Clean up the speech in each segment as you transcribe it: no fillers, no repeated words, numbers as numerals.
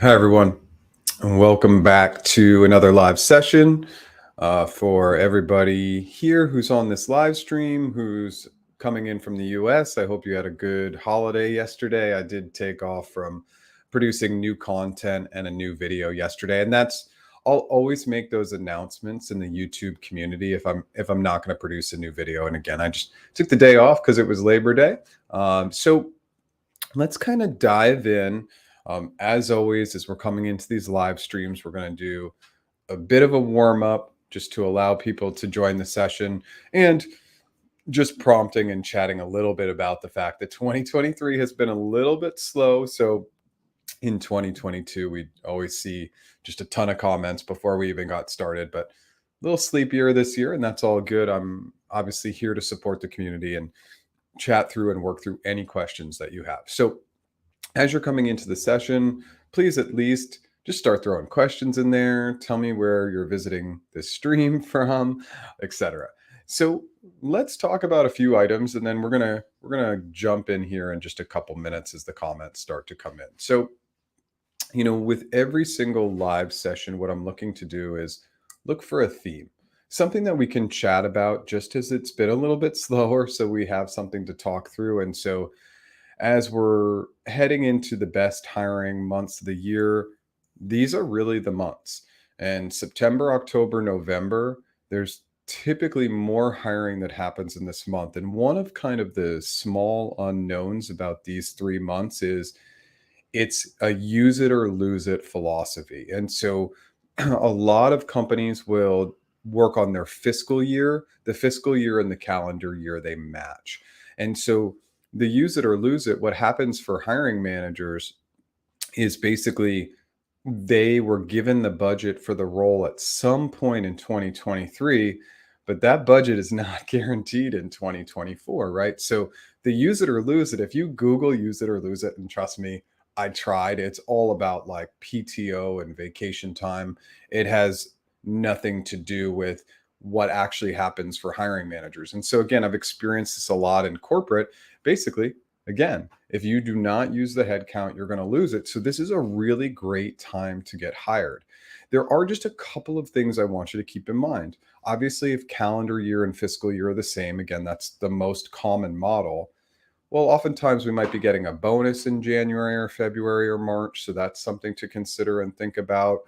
Hi, everyone, and welcome back to another live session. For everybody here who's on this live stream, who's coming in from the US, I hope you had a good holiday yesterday. I did take off from producing new content and a new video yesterday, and I'll always make those announcements in the YouTube community if I'm not going to produce a new video. And again, I just took the day off because it was Labor Day. So let's kind of dive in. As always, as we're coming into these live streams, we're going to do a bit of a warm up just to allow people to join the session and just prompting and chatting a little bit about the fact that 2023 has been a little bit slow. So in 2022, we always see just a ton of comments before we even got started, but a little sleepier this year, and that's all good. I'm obviously here to support the community and chat through and work through any questions that you have. So as you're coming into the session, please at least just start throwing questions in there. Tell me where you're visiting this stream from, etc. So let's talk about a few items, and then we're gonna jump in here in just a couple minutes as the comments start to come in. So, with every single live session, what I'm looking to do is look for a theme, something that we can chat about, just as it's been a little bit slower, so we have something to talk through. And so as we're heading into the best hiring months of the year, these are really the months. And September, October, November, there's typically more hiring that happens in this month. And one of kind of the small unknowns about these 3 months is it's a use it or lose it philosophy. And so a lot of companies will work on their fiscal year, the fiscal year and the calendar year, they match. And so the use it or lose it, what happens for hiring managers is basically they were given the budget for the role at some point in 2023, but that budget is not guaranteed in 2024, right? So the use it or lose it, if you Google use it or lose it, and trust me, I tried, it's all about like PTO and vacation time. It has nothing to do with what actually happens for hiring managers. And so again, I've experienced this a lot in corporate. Basically, again, if you do not use the headcount, you're going to lose it. So this is a really great time to get hired. There are just a couple of things I want you to keep in mind. Obviously, if calendar year and fiscal year are the same, again, that's the most common model. Well, oftentimes we might be getting a bonus in January or February or March. So that's something to consider and think about.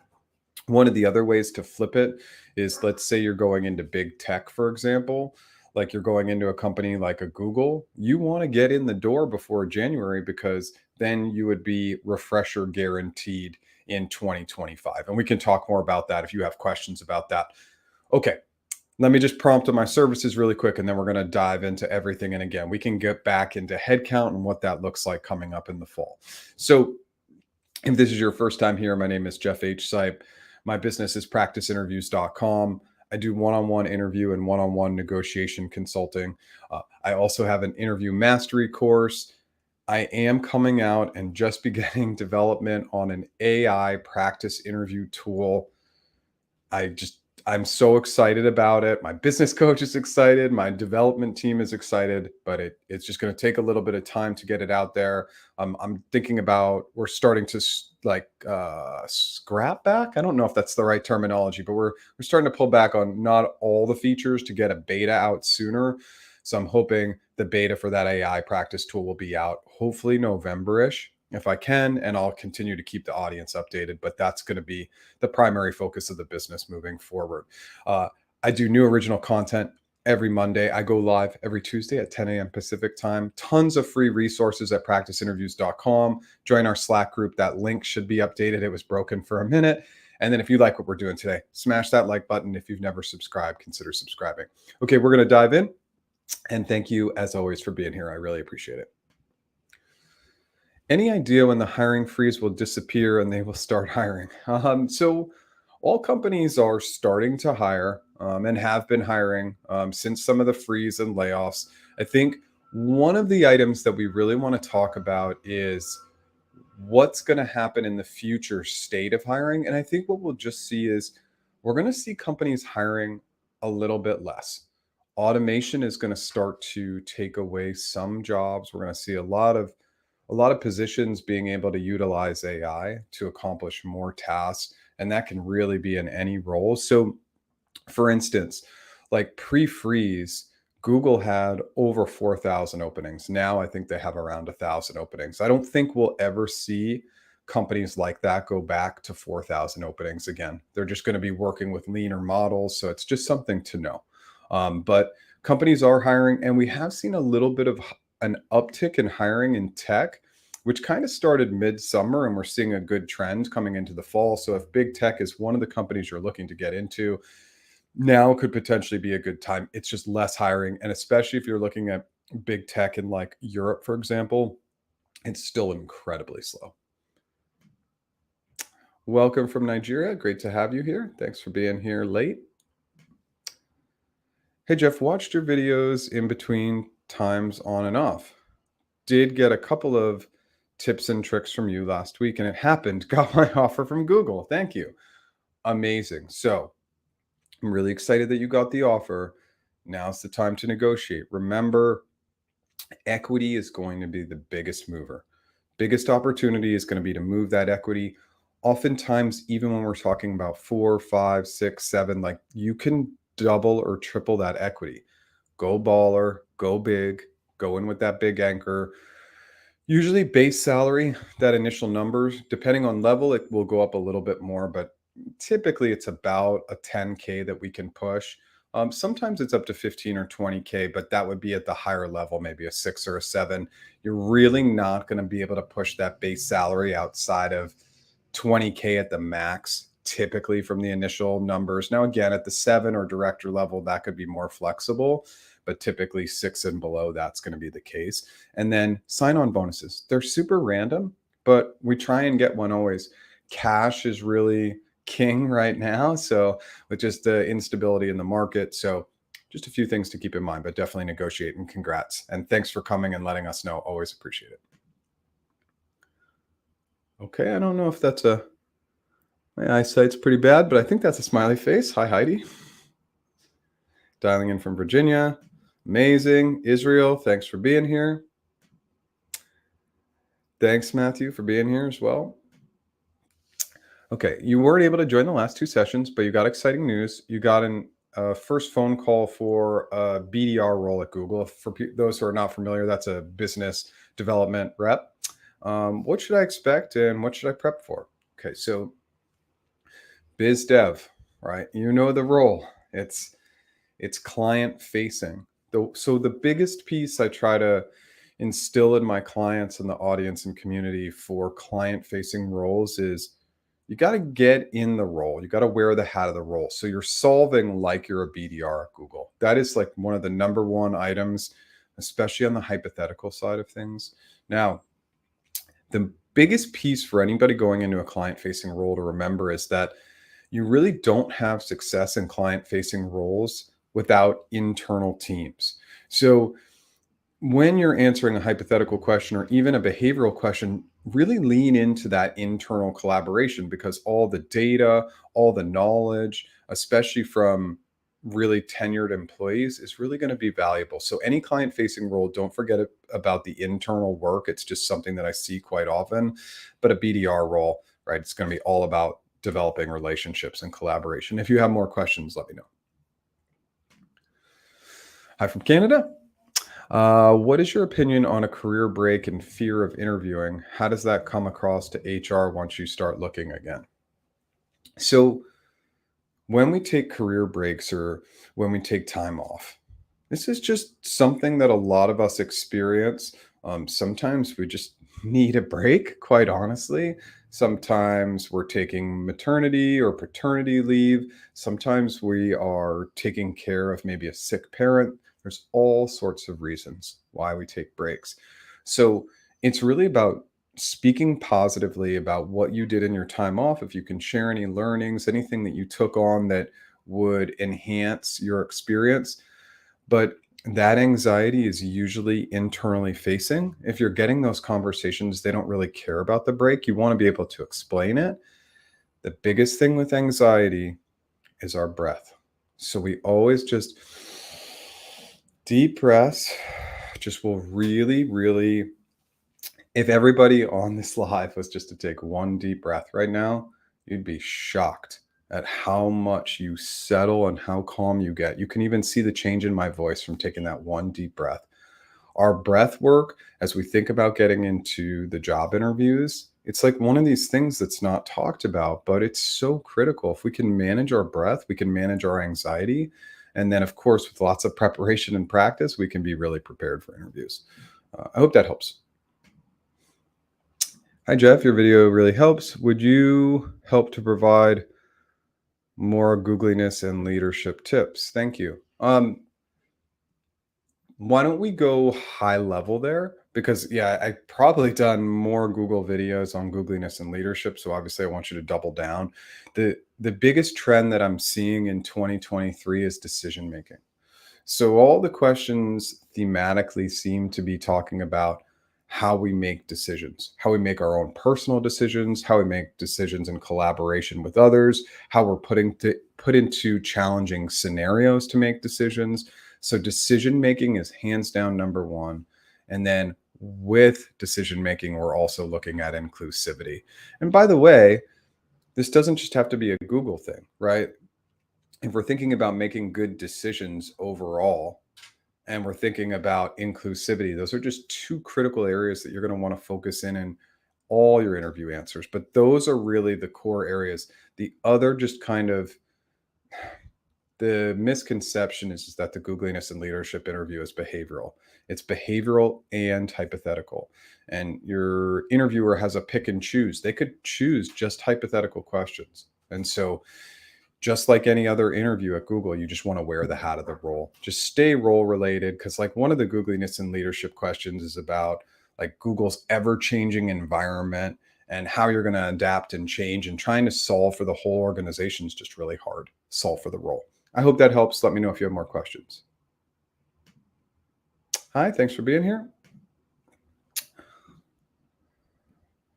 One of the other ways to flip it is, let's say you're going into big tech, for example, like you're going into a company like a Google. You want to get in the door before January because then you would be refresher guaranteed in 2025. And we can talk more about that if you have questions about that. Okay, let me just prompt on my services really quick, and then we're going to dive into everything. And again, we can get back into headcount and what that looks like coming up in the fall. So if this is your first time here, my name is Jeff H. Sipe. My business is practiceinterviews.com. I do one-on-one interview and one-on-one negotiation consulting. I also have an interview mastery course. I am coming out and just beginning development on an AI practice interview tool. I'm so excited about it. My business coach is excited. My development team is excited, but it's just going to take a little bit of time to get it out there. I'm thinking about, we're starting to scrap back. I don't know if that's the right terminology, but we're starting to pull back on not all the features to get a beta out sooner. So I'm hoping the beta for that AI practice tool will be out hopefully November-ish if I can, and I'll continue to keep the audience updated, but that's going to be the primary focus of the business moving forward. I do new original content every Monday. I go live every Tuesday at 10 a.m. Pacific time. Tons of free resources at practiceinterviews.com. Join our Slack group. That link should be updated. It was broken for a minute. And then if you like what we're doing today, smash that like button. If you've never subscribed, consider subscribing. Okay, we're going to dive in. And thank you, as always, for being here. I really appreciate it. Any idea when the hiring freeze will disappear and they will start hiring? So all companies are starting to hire and have been hiring since some of the freeze and layoffs. I think one of the items that we really want to talk about is what's going to happen in the future state of hiring. And I think what we'll just see is we're going to see companies hiring a little bit less. Automation is going to start to take away some jobs. We're going to see a lot of a lot of positions being able to utilize AI to accomplish more tasks, and that can really be in any role. So, for instance, like pre-freeze, Google had over 4,000 openings. Now I think they have around 1,000 openings. I don't think we'll ever see companies like that go back to 4,000 openings again. They're just going to be working with leaner models. So it's just something to know. But companies are hiring, and we have seen a little bit of an uptick in hiring in tech, which kind of started midsummer, and we're seeing a good trend coming into the fall. So if big tech is one of the companies you're looking to get into, now could potentially be a good time. It's just less hiring. And especially if you're looking at big tech in like Europe, for example, it's still incredibly slow. Welcome from Nigeria. Great to have you here. Thanks for being here late. Hey, Jeff, watched your videos in between times on and off. Did get a couple of tips and tricks from you last week, and it happened. Got my offer from Google. Thank you. Amazing. So I'm really excited that you got the offer. Now's the time to negotiate. Remember, equity is going to be the biggest mover. Biggest opportunity is going to be to move that equity. Oftentimes, even when we're talking about 4, 5, 6, 7, like you can double or triple that equity. Go baller, go big, go in with that big anchor. Usually base salary, that initial numbers, depending on level, it will go up a little bit more, but typically it's about a 10K that we can push. Sometimes it's up to 15 or 20K, but that would be at the higher level, maybe a 6 or a 7. You're really not going to be able to push that base salary outside of 20K at the max, typically from the initial numbers. Now, again, at the 7 or director level, that could be more flexible, but typically 6 and below, that's going to be the case. And then sign-on bonuses. They're super random, but we try and get one always. Cash is really king right now. So with just the instability in the market. So just a few things to keep in mind, but definitely negotiate, and congrats. And thanks for coming and letting us know. Always appreciate it. Okay, I don't know if that's my eyesight's pretty bad, but I think that's a smiley face. Hi, Heidi. Dialing in from Virginia. Amazing. Israel, thanks for being here. Thanks, Matthew, for being here as well. Okay, you weren't able to join the last 2 sessions, but you got exciting news. You got a first phone call for a BDR role at Google. For those who are not familiar, that's a business development rep. What should I expect and what should I prep for? Okay, so biz dev, right? You know the role. It's client facing. So the biggest piece I try to instill in my clients and the audience and community for client facing roles is you got to get in the role. You got to wear the hat of the role. So you're solving like you're a BDR at Google. That is like one of the number one items, especially on the hypothetical side of things. Now, the biggest piece for anybody going into a client facing role to remember is that you really don't have success in client facing roles without internal teams. So when you're answering a hypothetical question or even a behavioral question, really lean into that internal collaboration, because all the data, all the knowledge, especially from really tenured employees, is really going to be valuable. So any client facing role, don't forget about the internal work. It's just something that I see quite often. But a BDR role, right, it's going to be all about developing relationships and collaboration. If you have more questions, let me know. Hi from Canada. What is your opinion on a career break and fear of interviewing? How does that come across to HR once you start looking again? So when we take career breaks or when we take time off, this is just something that a lot of us experience. Sometimes we just need a break, quite honestly. Sometimes we're taking maternity or paternity leave. Sometimes we are taking care of maybe a sick parent. There's all sorts of reasons why we take breaks. So it's really about speaking positively about what you did in your time off. If you can share any learnings, anything that you took on that would enhance your experience. But that anxiety is usually internally facing. If you're getting those conversations, they don't really care about the break. You want to be able to explain it. The biggest thing with anxiety is our breath. So we always just deep breaths just will really, really If everybody on this live was just to take one deep breath right now, you'd be shocked at how much you settle and how calm you get. You can even see the change in my voice from taking that one deep breath. Our breath work, as we think about getting into the job interviews, it's like one of these things that's not talked about, but it's so critical. If we can manage our breath, we can manage our anxiety. And then, of course, with lots of preparation and practice, we can be really prepared for interviews. I hope that helps. Hi, Jeff. Your video really helps. Would you help to provide more googliness and leadership tips? Thank you. Why don't we go high level there? Because yeah, I've probably done more Google videos on googliness and leadership. So obviously I want you to double down. The biggest trend that I'm seeing in 2023 is decision making. So all the questions thematically seem to be talking about how we make decisions, how we make our own personal decisions, how we make decisions in collaboration with others, how we're put into challenging scenarios to make decisions. So decision making is hands down number one. And then with decision making, we're also looking at inclusivity. And by the way, this doesn't just have to be a Google thing, right? If we're thinking about making good decisions overall, and we're thinking about inclusivity, those are just two critical areas that you're going to want to focus in all your interview answers. But those are really the core areas. The other just kind of the misconception is that the googliness and leadership interview is behavioral. It's behavioral and hypothetical. And your interviewer has a pick and choose. They could choose just hypothetical questions. And so just like any other interview at Google, you just want to wear the hat of the role. Just stay role related, because like one of the googliness and leadership questions is about like Google's ever changing environment and how you're going to adapt and change, and trying to solve for the whole organization is just really hard. Solve for the role. I hope that helps. Let me know if you have more questions. Hi, thanks for being here.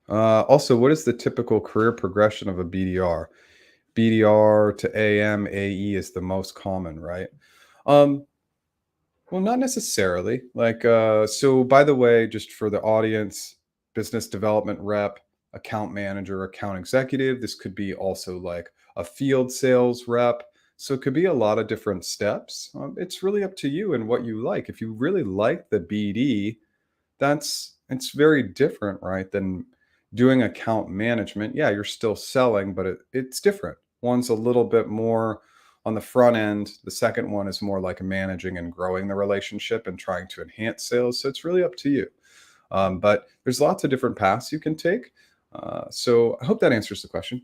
Also, what is the typical career progression of a BDR? BDR to AM, AE is the most common, right? Well, not necessarily. So by the way, just for the audience, business development rep, account manager, account executive, this could be also like a field sales rep. So it could be a lot of different steps. It's really up to you and what you like. If you really like the BD, it's very different, right, than doing account management. Yeah, you're still selling, but it's different. One's a little bit more on the front end. The second one is more like managing and growing the relationship and trying to enhance sales. So it's really up to you. But there's lots of different paths you can take. So I hope that answers the question.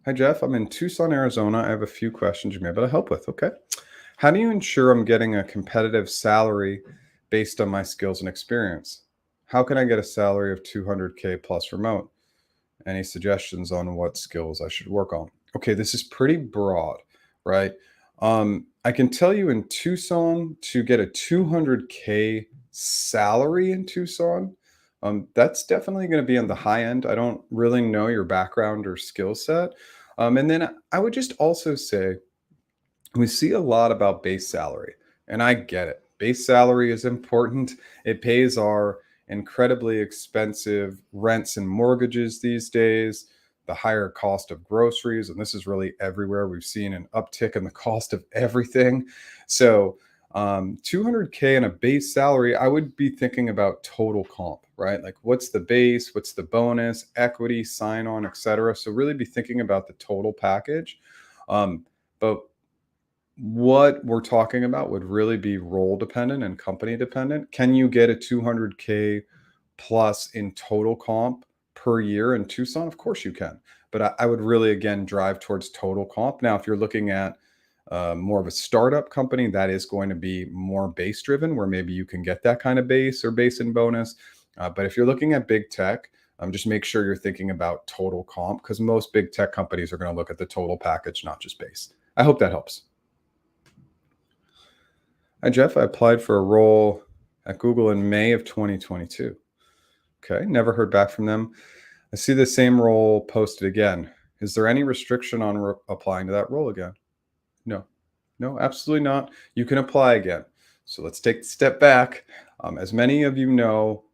Hi, Jeff. I'm in Tucson, Arizona. I have a few questions you may be able to help with. Okay. How do you ensure I'm getting a competitive salary based on my skills and experience? How can I get a salary of 200K plus remote? Any suggestions on what skills I should work on? Okay, this is pretty broad, right? I can tell you in Tucson, to get a 200K salary in Tucson, that's definitely going to be on the high end. I don't really know your background or skill set. And then I would just also say, we see a lot about base salary, and I get it. Base salary is important. It pays our incredibly expensive rents and mortgages these days, the higher cost of groceries, and this is really everywhere. We've seen an uptick in the cost of everything. So 200K and a base salary, I would be thinking about total comp, right? Like what's the base, what's the bonus, equity, sign on, etc. So really be thinking about the total package. But what we're talking about would really be role dependent and company dependent. Can you get a 200K plus in total comp per year in Tucson? Of course you can. But I would really, again, drive towards total comp. Now, if you're looking at more of a startup company, that is going to be more base driven, where maybe you can get that kind of base or base and bonus. But if you're looking at big tech, just make sure you're thinking about total comp, because most big tech companies are going to look at the total package, not just base. I hope that helps. Hi, Jeff. I applied for a role at Google in May of 2022. Okay, never heard back from them. I see the same role posted again. Is there any restriction on applying to that role again? No, absolutely not. You can apply again. So let's take a step back. As many of you know,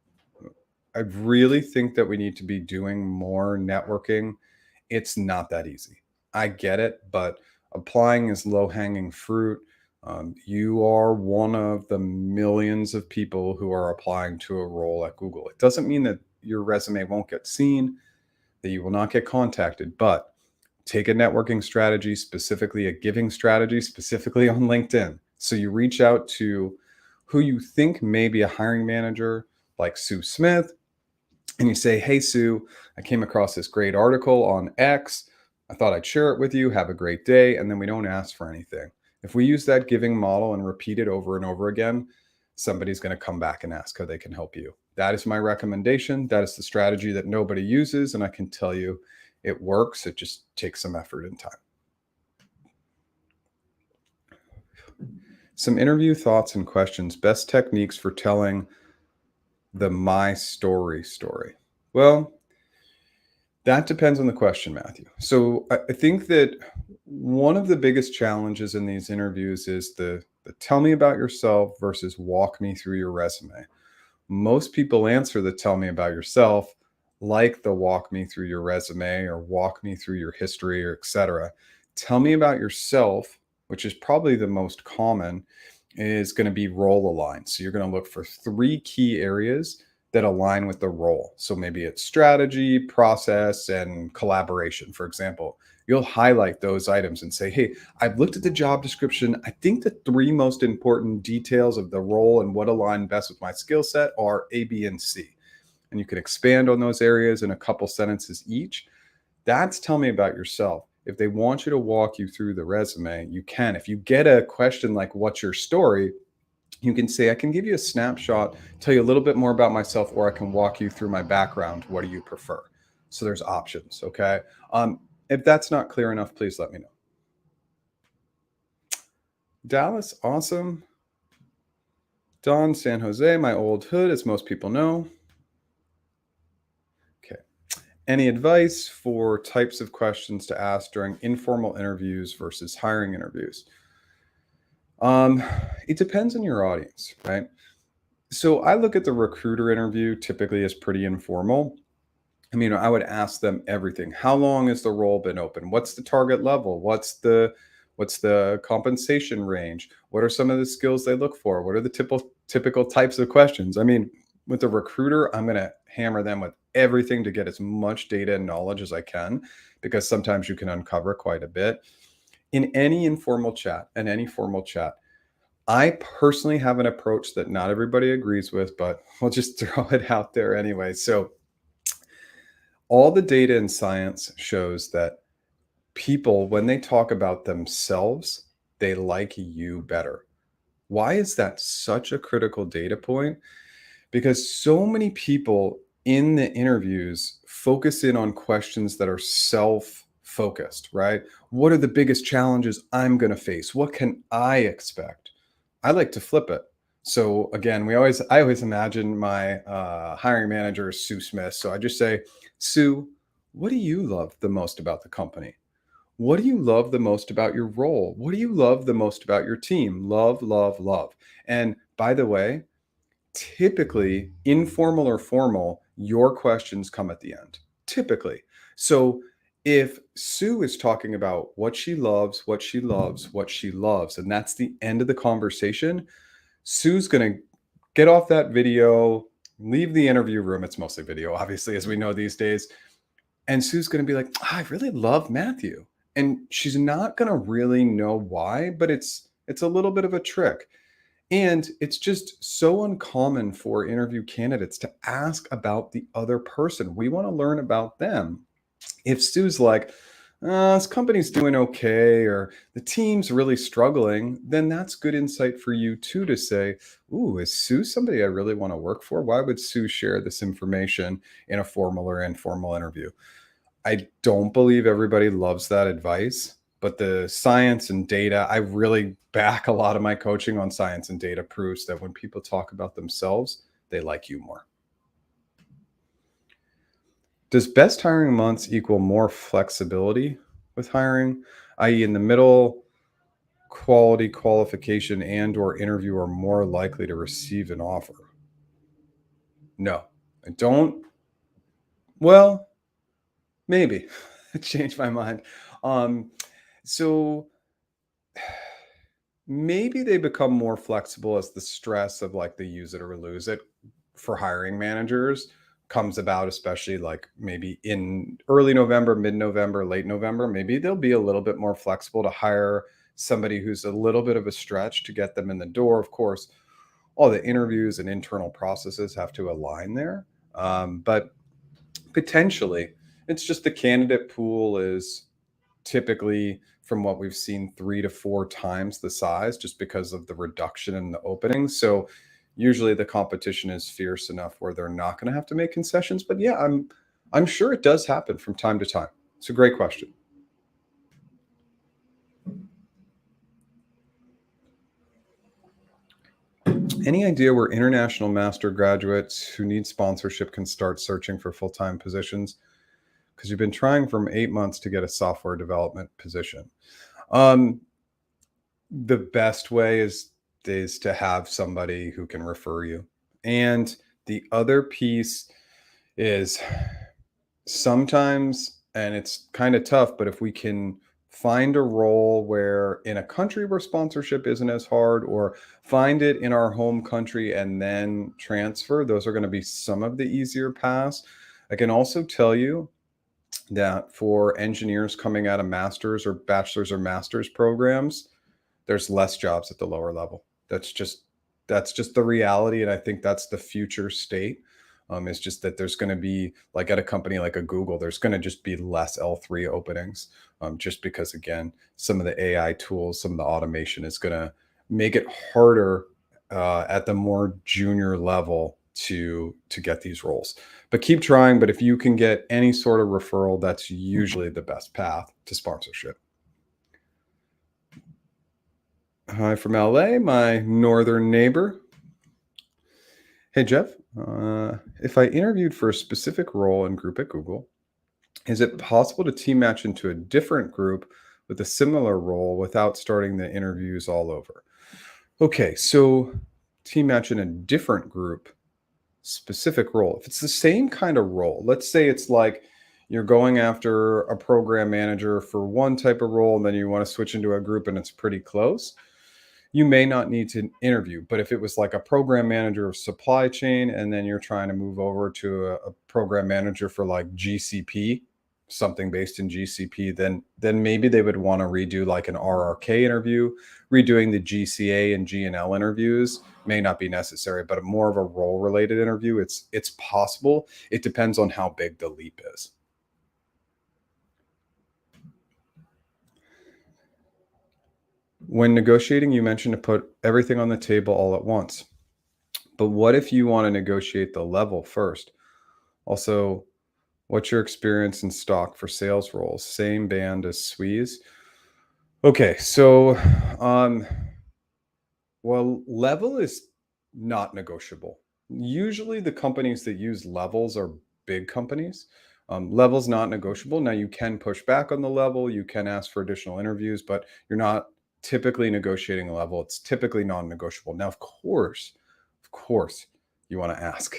I really think that we need to be doing more networking. It's not that easy. I get it, but applying is low hanging fruit. You are one of the millions of people who are applying to a role at Google. It doesn't mean that your resume won't get seen, that you will not get contacted, but take a networking strategy, specifically a giving strategy, specifically on LinkedIn. So you reach out to who you think may be a hiring manager, like Sue Smith, and you say, "Hey, Sue, I came across this great article on X. I thought I'd share it with you. Have a great day." And then we don't ask for anything. If we use that giving model and repeat it over and over again, somebody's going to come back and ask how they can help you. That is my recommendation. That is the strategy that nobody uses. And I can tell you it works. It just takes some effort and time. Some interview thoughts and questions. Best techniques for telling the my story. Well, that depends on the question, Matthew. So I think that one of the biggest challenges in these interviews is the tell me about yourself versus walk me through your resume. Most people answer the tell me about yourself like the walk me through your resume or walk me through your history or etc. Tell me about yourself, which is probably the most common, is going to be role aligned. So you're going to look for 3 key areas that align with the role. So maybe it's strategy, process, and collaboration. For example, you'll highlight those items and say, "Hey, I've looked at the job description. I think the 3 most important details of the role and what align best with my skill set are A, B, and C." And you can expand on those areas in a couple sentences each. That's tell me about yourself. If they want you to walk you through the resume, you can. If you get a question like, "What's your story?" you can say, "I can give you a snapshot, tell you a little bit more about myself, or I can walk you through my background. What do you prefer?" So there's options. Okay. If that's not clear enough, please let me know. Dallas, awesome. Don, San Jose, my old hood, as most people know. Okay. Any advice for types of questions to ask during informal interviews versus hiring interviews? It depends on your audience, right? So I look at the recruiter interview typically as pretty informal. I mean, I would ask them everything. How long has the role been open? What's the target level? What's the compensation range? What are some of the skills they look for? What are the typical types of questions? I mean, with the recruiter, I'm going to hammer them with everything to get as much data and knowledge as I can, because sometimes you can uncover quite a bit. In any informal chat and any formal chat, I personally have an approach that not everybody agrees with, but we'll just throw it out there anyway. So all the data in science shows that people, when they talk about themselves, they like you better. Why is that such a critical data point? Because so many people in the interviews focus in on questions that are self-focused, right? What are the biggest challenges I'm going to face? What can I expect? I like to flip it. So again, I always imagine my hiring manager is Sue Smith. So I just say, "Sue, what do you love the most about the company? What do you love the most about your role? What do you love the most about your team? Love, love, love." And by the way, typically, informal or formal, your questions come at the end. Typically. So if Sue is talking about what she loves, what she loves, what she loves, and that's the end of the conversation, Sue's going to get off that video, leave the interview room. It's mostly video, obviously, as we know these days. And Sue's going to be like, "I really love Matthew." And she's not going to really know why, but it's a little bit of a trick. And it's just so uncommon for interview candidates to ask about the other person. We want to learn about them. If Sue's like, "This company's doing okay," or "the team's really struggling," then that's good insight for you too to say, "Ooh, is Sue somebody I really want to work for? Why would Sue share this information in a formal or informal interview?" I don't believe everybody loves that advice, but the science and data, I really back a lot of my coaching on science and data proves that when people talk about themselves, they like you more. Does best hiring months equal more flexibility with hiring, i.e., in the middle quality qualification and or interview are more likely to receive an offer? No, I don't. Well, maybe. I changed my mind. So maybe they become more flexible as the stress of like the use it or lose it for hiring managers comes about, especially like maybe in early November, mid-November, late November. Maybe they'll be a little bit more flexible to hire somebody who's a little bit of a stretch to get them in the door. Of course, all the interviews and internal processes have to align there. But potentially, it's just the candidate pool is typically, from what we've seen, 3 to 4 times the size just because of the reduction in the openings. So usually the competition is fierce enough where they're not going to have to make concessions. But yeah, I'm sure it does happen from time to time. It's a great question. Any idea where international master graduates who need sponsorship can start searching for full-time positions? Because you've been trying for 8 months to get a software development position. Um, the best way is to have somebody who can refer you. And the other piece is sometimes, and it's kind of tough, but if we can find a role where in a country where sponsorship isn't as hard, or find it in our home country and then transfer, those are going to be some of the easier paths. I can also tell you that for engineers coming out of master's or bachelor's or master's programs, there's less jobs at the lower level. That's just the reality, and I think that's the future state. Is just that there's going to be, like at a company like a Google, there's going to just be less L3 openings, just because again, some of the AI tools, some of the automation is going to make it harder at the more junior level to get these roles. But keep trying. But if you can get any sort of referral, that's usually the best path to sponsorship. Hi from LA, my northern neighbor. Hey, Jeff. If I interviewed for a specific role and group at Google, is it possible to team match into a different group with a similar role without starting the interviews all over? Okay, so team match in a different group, specific role. If it's the same kind of role, let's say it's like you're going after a program manager for one type of role, and then you want to switch into a group and it's pretty close, you may not need to interview. But if it was like a program manager of supply chain, and then you're trying to move over to a program manager for like GCP, something based in GCP, then maybe they would want to redo like an RRK interview. Redoing the GCA and G&L interviews may not be necessary, but more of a role related interview, it's possible. It depends on how big the leap is. When negotiating, you mentioned to put everything on the table all at once. But what if you want to negotiate the level first? Also, what's your experience in stock for sales roles? Same band as SWEs? Okay, so well, level is not negotiable. Usually the companies that use levels are big companies. Level's not negotiable. Now you can push back on the level, you can ask for additional interviews, but you're not typically negotiating a level. It's typically non-negotiable. Now, of course, you want to ask.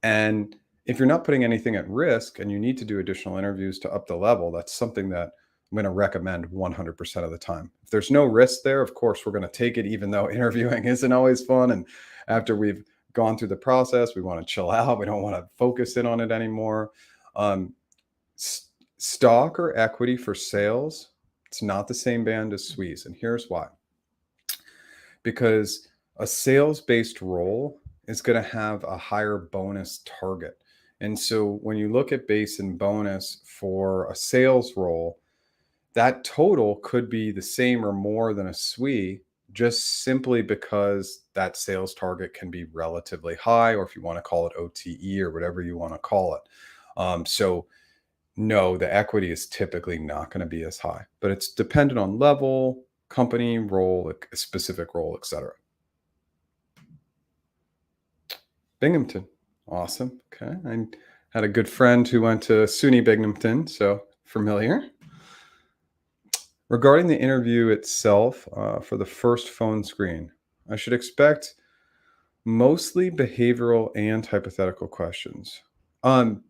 And if you're not putting anything at risk and you need to do additional interviews to up the level, that's something that I'm going to recommend 100% of the time. If there's no risk there, of course, we're going to take it, even though interviewing isn't always fun. And after we've gone through the process, we want to chill out. We don't want to focus in on it anymore. Um, Stock or equity for sales, it's not the same band as SWEs. And here's why. Because a sales-based role is going to have a higher bonus target. And so when you look at base and bonus for a sales role, that total could be the same or more than a SWE, just simply because that sales target can be relatively high, or if you want to call it OTE or whatever you want to call it. So no, the equity is typically not going to be as high, but it's dependent on level, company, role, a specific role, etc. Binghamton. Awesome. Okay. I had a good friend who went to SUNY Binghamton, so familiar. Regarding the interview itself, for the first phone screen, I should expect mostly behavioral and hypothetical questions. Um,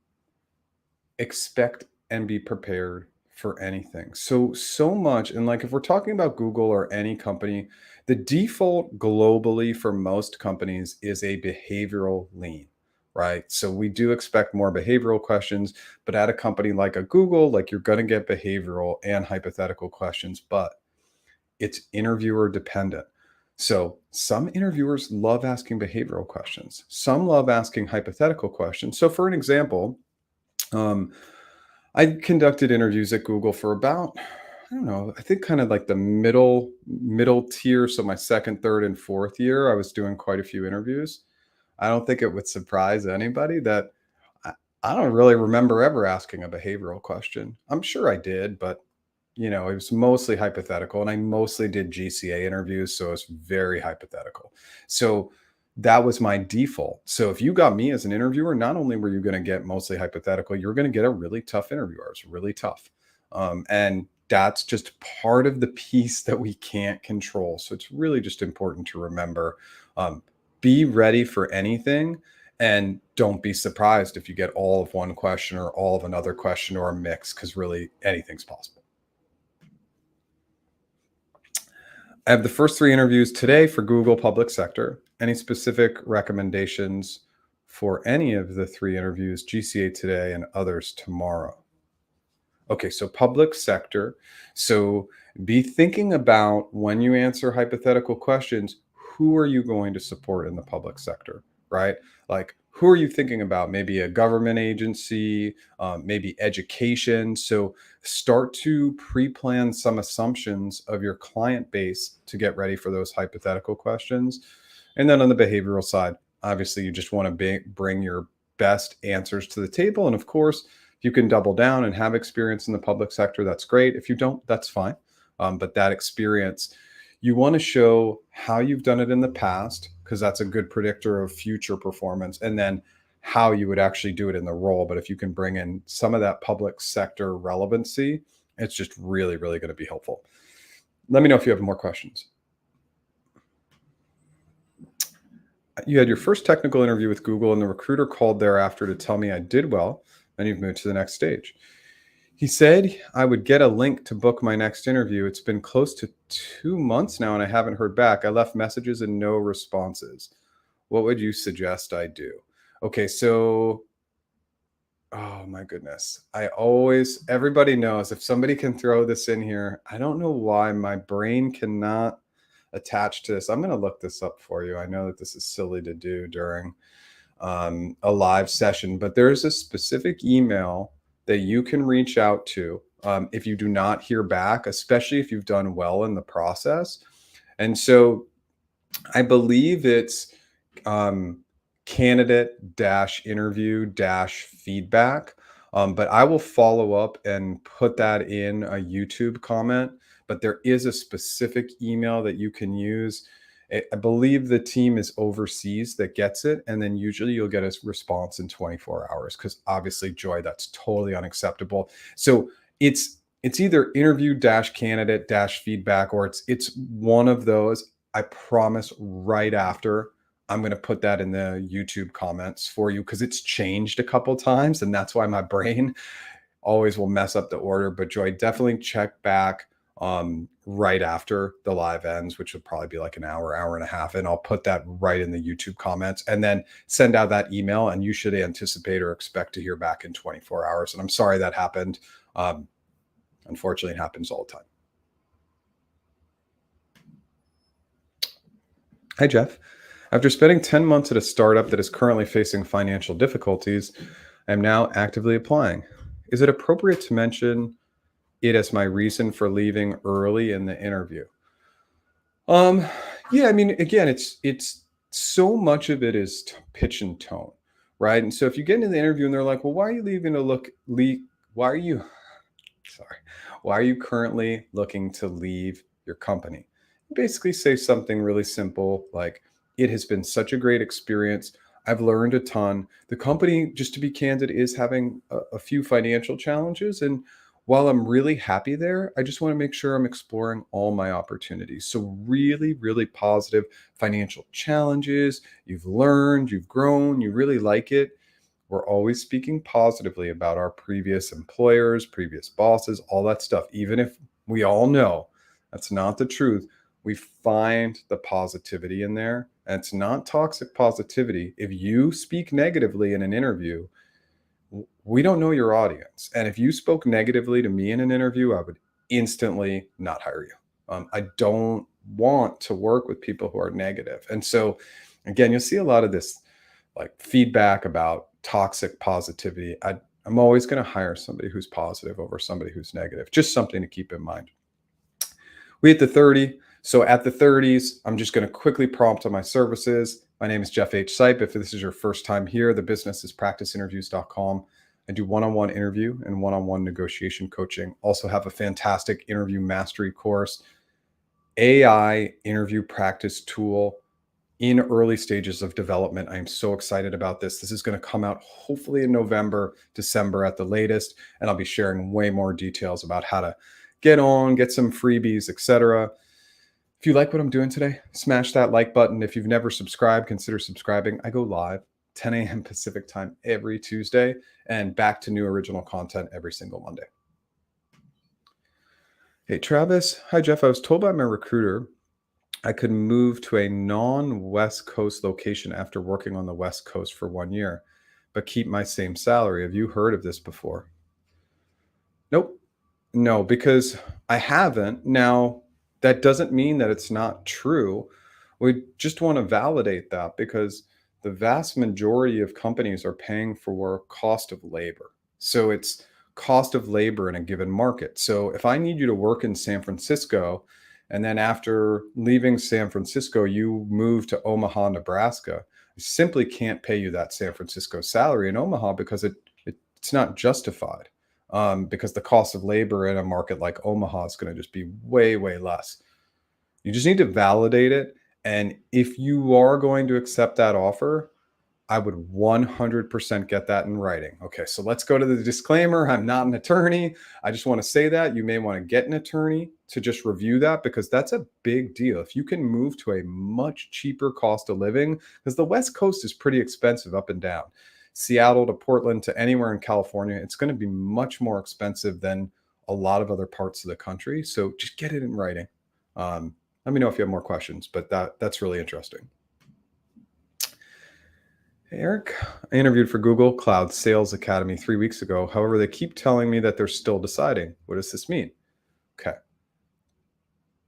Expect and be prepared for anything. So much. And like if we're talking about Google or any company, the default globally for most companies is a behavioral lean, right? So we do expect more behavioral questions, but at a company like a Google, like you're going to get behavioral and hypothetical questions, but it's interviewer dependent. So some interviewers love asking behavioral questions. Some love asking hypothetical questions. So for an example, um, I conducted interviews at Google for about, I don't know, I think kind of like the middle tier. So my second, third, and fourth year, I was doing quite a few interviews. I don't think it would surprise anybody that I, I don't really remember ever asking a behavioral question. I'm sure I did, but it was mostly hypothetical, and I mostly did GCA interviews, so it's very hypothetical. So that was my default. So if you got me as an interviewer, not only were you going to get mostly hypothetical, you're going to get a really tough interviewer. It's really tough, and that's just part of the piece that we can't control. So it's really just important to remember: be ready for anything, and don't be surprised if you get all of one question or all of another question or a mix, because really anything's possible. I have the first three interviews today for Google Public Sector. Any specific recommendations for any of the three interviews, GCA today and others tomorrow? Okay, so public sector. So be thinking about when you answer hypothetical questions, who are you going to support in the public sector, right? Like, who are you thinking about? Maybe a government agency, maybe education. So start to pre plan some assumptions of your client base to get ready for those hypothetical questions. And then on the behavioral side, obviously, you just want to bring your best answers to the table. And of course, if you can double down and have experience in the public sector, that's great. If you don't, that's fine. But that experience, you want to show how you've done it in the past, because that's a good predictor of future performance, and then how you would actually do it in the role. But if you can bring in some of that public sector relevancy, it's just really, really going to be helpful. Let me know if you have more questions. You had your first technical interview with Google, and the recruiter called thereafter to tell me I did well, and you've moved to the next stage. He said I would get a link to book my next interview. It's been close to 2 months now, and I haven't heard back. I left messages and no responses. What would you suggest I do? Okay, so, oh my goodness. Everybody knows if somebody can throw this in here, I don't know why my brain cannot attach to this. I'm going to look this up for you. I know that this is silly to do during a live session, but there's a specific email that you can reach out to if you do not hear back, especially if you've done well in the process. And so I believe it's candidate dash interview dash feedback. But I will follow up and put that in a YouTube comment. But there is a specific email that you can use. I believe the team is overseas that gets it. And then usually you'll get a response in 24 hours, because obviously, Joy, that's totally unacceptable. So it's either interview dash candidate dash feedback, or it's one of those. I promise right after I'm going to put that in the YouTube comments for you, because it's changed a couple times, and that's why my brain always will mess up the order. But Joy, definitely check back right after the live ends, which would probably be like an hour and a half, and I'll put that right in the YouTube comments, and then send out that email, and you should anticipate or expect to hear back in 24 hours. And I'm sorry that happened. Unfortunately, it happens all the time. Hi, Jeff. After spending 10 months at a startup that is currently facing financial difficulties, I am now actively applying. Is it appropriate to mention it as my reason for leaving early in the interview? Yeah, I mean, again, it's so much of it is pitch and tone, right? And so if you get into the interview and they're like, "Well, why are you leaving to why are you sorry, why are you currently looking to leave your company?" Basically say something really simple like, "It has been such a great experience. I've learned a ton. The company, just to be candid, is having a few financial challenges. And While I'm really happy there, I just want to make sure I'm exploring all my opportunities. So, really, really positive financial challenges. You've learned, you've grown, you really like it. We're always speaking positively about our previous employers, previous bosses, all that stuff. Even if we all know that's not the truth, we find the positivity in there. And it's not toxic positivity. If you speak negatively in an interview, we don't know your audience. And if you spoke negatively to me in an interview, I would instantly not hire you. I don't want to work with people who are negative. And so, again, you'll see a lot of this like feedback about toxic positivity. I'm always going to hire somebody who's positive over somebody who's negative. Just something to keep in mind. We hit the 30. So at the 30s, I'm just going to quickly prompt on my services. My name is Jeff H. Sipe. If this is your first time here, the business is practiceinterviews.com. I do one-on-one interview and one-on-one negotiation coaching. Also have a fantastic interview mastery course, AI interview practice tool in early stages of development. I am so excited about this. This is going to come out hopefully in November, December at the latest, and I'll be sharing way more details about how to get on, get some freebies, etc. If you like what I'm doing today, smash that like button. If you've never subscribed, consider subscribing. I go live 10 a.m. Pacific time every Tuesday and back to new original content every single Monday. Hey, Travis. Hi, Jeff. I was told by my recruiter I could move to a non-West Coast location after working on the West Coast for 1 year, but keep my same salary. Have you heard of this before? Nope. No, because I haven't. Now, that doesn't mean that it's not true. We just want to validate that because the vast majority of companies are paying for cost of labor. So it's cost of labor in a given market. So if I need you to work in San Francisco, and then after leaving San Francisco, you move to Omaha, Nebraska, I simply can't pay you that San Francisco salary in Omaha because it's not justified. Because the cost of labor in a market like Omaha is going to just be way, way less. You just need to validate it. And if you are going to accept that offer, I would 100% get that in writing. Okay, so let's go to the disclaimer. I'm not an attorney. I just want to say that you may want to get an attorney to just review that because that's a big deal. If you can move to a much cheaper cost of living, because the West Coast is pretty expensive up and down. Seattle to Portland to anywhere in California, it's going to be much more expensive than a lot of other parts of the country. So just get it in writing. Let me know if you have more questions, but that's really interesting. Hey, Eric, I interviewed for Google Cloud Sales Academy 3 weeks ago. However, they keep telling me that they're still deciding. What does this mean? Okay.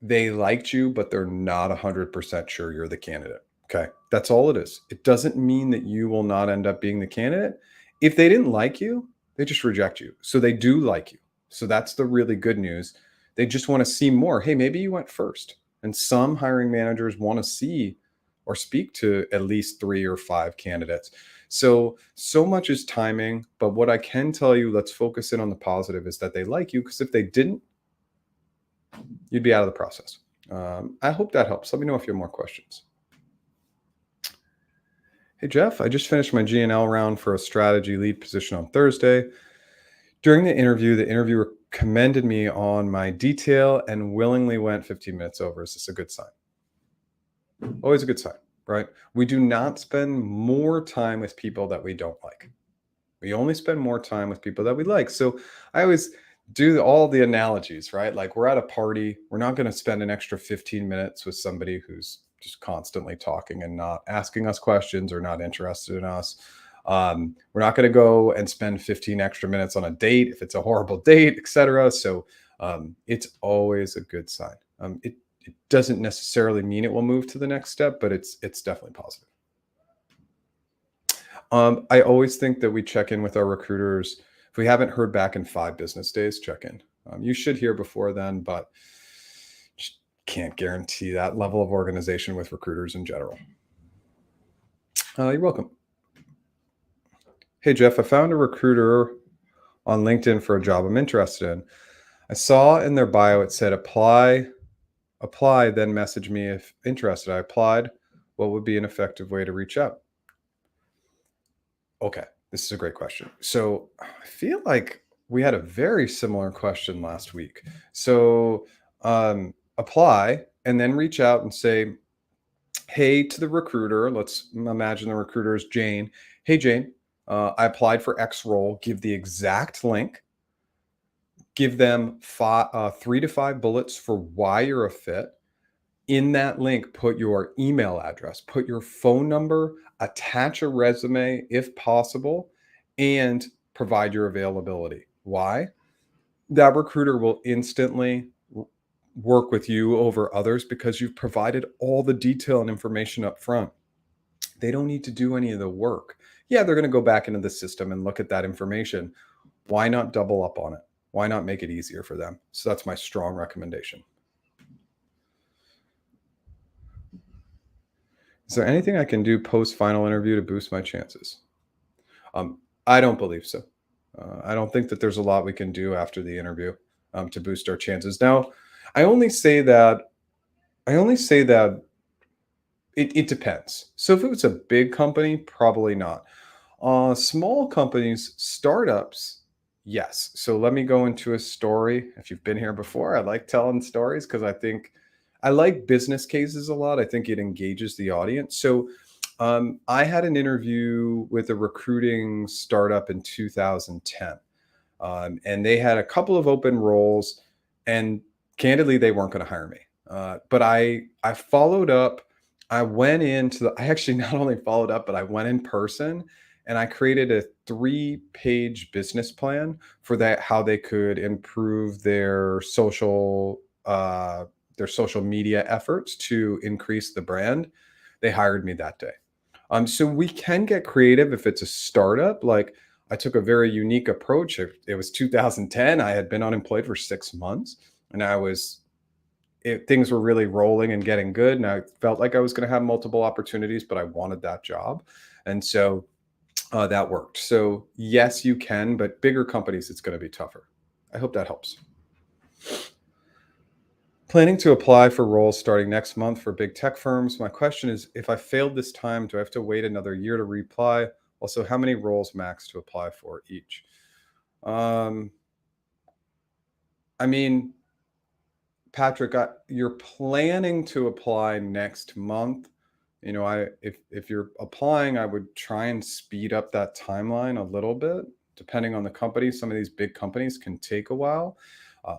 They liked you, but they're not 100% sure you're the candidate. Okay. That's all it is. It doesn't mean that you will not end up being the candidate. If they didn't like you, they just reject you. So they do like you. So that's the really good news. They just want to see more. Hey, maybe you went first. And some hiring managers want to see or speak to at least 3 or 5 candidates. So much is timing. But what I can tell you, let's focus in on the positive, is that they like you, because if they didn't, you'd be out of the process. I hope that helps. Let me know if you have more questions. Hey, Jeff, I just finished my G&L round for a strategy lead position on Thursday. During the interviewer commended me on my detail and willingly went 15 minutes over. Is this a good sign? Always a good sign, right? We do not spend more time with people that we don't like. We only spend more time with people that we like. So I always do all the analogies, right? Like, we're at a party. We're not going to spend an extra 15 minutes with somebody who's just constantly talking and not asking us questions or not interested in us. We're not going to go and spend 15 extra minutes on a date if it's a horrible date, etc. So it's always a good sign. It doesn't necessarily mean it will move to the next step, but it's definitely positive. I always think that we check in with our recruiters. If we haven't heard back in 5 business days, check in. You should hear before then, but just can't guarantee that level of organization with recruiters in general. You're welcome. Hey, Jeff, I found a recruiter on LinkedIn for a job I'm interested in. I saw in their bio it said apply, then message me if interested. I applied. What would be an effective way to reach out? Okay, this is a great question. So I feel like we had a very similar question last week. So apply and then reach out and say, hey, to the recruiter. Let's imagine the recruiter is Jane. Hey, Jane, I applied for X role. Give the exact link. Give them 3 to 5 bullets for why you're a fit. In that link, put your email address, put your phone number, attach a resume if possible, and provide your availability. Why? That recruiter will instantly work with you over others because you've provided all the detail and information up front. They don't need to do any of the work. Yeah, they're going to go back into the system and look at that information. Why not double up on it? Why not make it easier for them? So that's my strong recommendation. Is there anything I can do post final interview to boost my chances? I don't believe so. I don't think that there's a lot we can do after the interview to boost our chances. Now, I only say that it depends. So if it was a big company, probably not. Small companies, startups, yes. So let me go into a story. If you've been here before, I like telling stories because I like business cases a lot. I think it engages the audience. So I had an interview with a recruiting startup in 2010. And they had a couple of open roles, and candidly, they weren't going to hire me. But I followed up. I went into I actually not only followed up, but I went in person and I created a 3-page business plan for that, how they could improve their social media efforts to increase the brand. They hired me that day. So we can get creative if it's a startup. Like I took a very unique approach. It was 2010. I had been unemployed for 6 months, and things were really rolling and getting good. And I felt like I was going to have multiple opportunities, but I wanted that job. And so that worked. So yes, you can, but bigger companies, it's going to be tougher. I hope that helps. Planning to apply for roles starting next month for big tech firms. My question is, if I failed this time, do I have to wait another year to reapply? Also, how many roles max to apply for each? I mean, Patrick, you're planning to apply next month. If you're applying, I would try and speed up that timeline a little bit, depending on the company. Some of these big companies can take a while.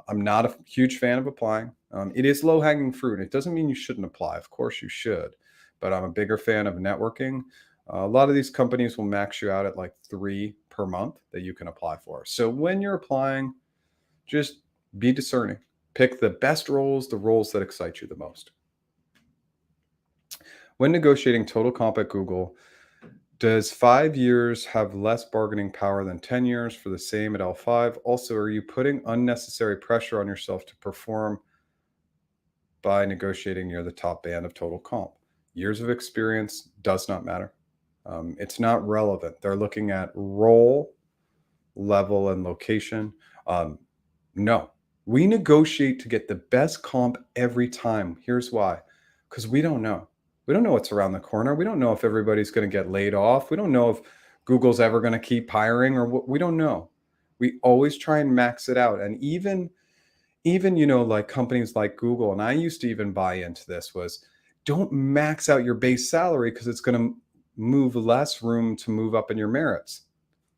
I'm not a huge fan of applying. It is low-hanging fruit. It doesn't mean you shouldn't apply. Of course you should, but I'm a bigger fan of networking. A lot of these companies will max you out at like 3 per month that you can apply for. So when you're applying, just be discerning. Pick the best roles, the roles that excite you the most. When negotiating total comp at Google, does 5 years have less bargaining power than 10 years for the same at L5? Also, are you putting unnecessary pressure on yourself to perform by negotiating near the top band of total comp? Years of experience does not matter. It's not relevant. They're looking at role, level, and location. No, we negotiate to get the best comp every time. Here's why. Because we don't know. We don't know what's around the corner. We don't know if everybody's going to get laid off. We don't know if Google's ever going to keep hiring or what. We don't know. We always try and max it out. And even like companies like Google, and I used to even buy into this, was don't max out your base salary because it's going to move less room to move up in your merits.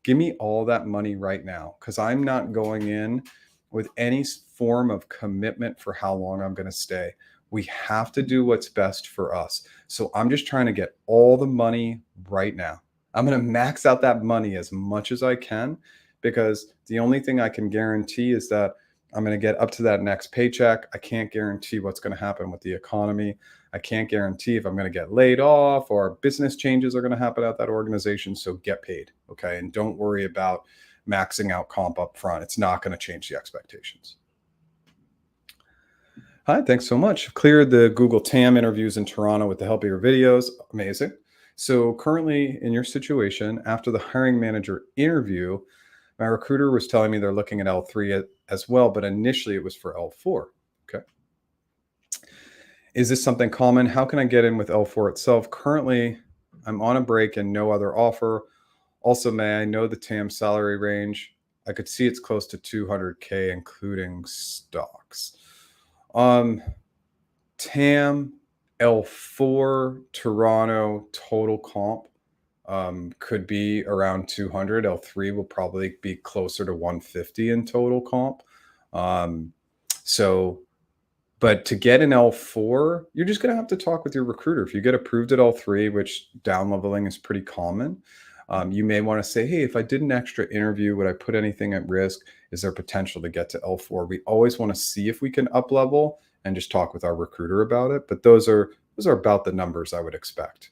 Give me all that money right now, because I'm not going in with any form of commitment for how long I'm going to stay. We have to do what's best for us. So I'm just trying to get all the money right now. I'm going to max out that money as much as I can, because the only thing I can guarantee is that I'm going to get up to that next paycheck. I can't guarantee what's going to happen with the economy. I can't guarantee if I'm going to get laid off or business changes are going to happen at that organization. So get paid, okay? And don't worry about maxing out comp up front. It's not going to change the expectations. Hi, thanks so much. Cleared the Google TAM interviews in Toronto with the help of your videos. Amazing. So currently in your situation, after the hiring manager interview, my recruiter was telling me they're looking at L3 as well, but initially it was for L4. Okay. Is this something common? How can I get in with L4 itself? Currently, I'm on a break and no other offer. Also, may I know the TAM salary range? I could see it's close to 200K, including stocks. TAM, L4, Toronto, total comp could be around 200. L3 will probably be closer to 150 in total comp. But to get an L4, you're just going to have to talk with your recruiter. If you get approved at L3, which down leveling is pretty common, you may want to say, hey, if I did an extra interview, would I put anything at risk? Is there potential to get to L4? We always want to see if we can up level and just talk with our recruiter about it. But those are about the numbers I would expect.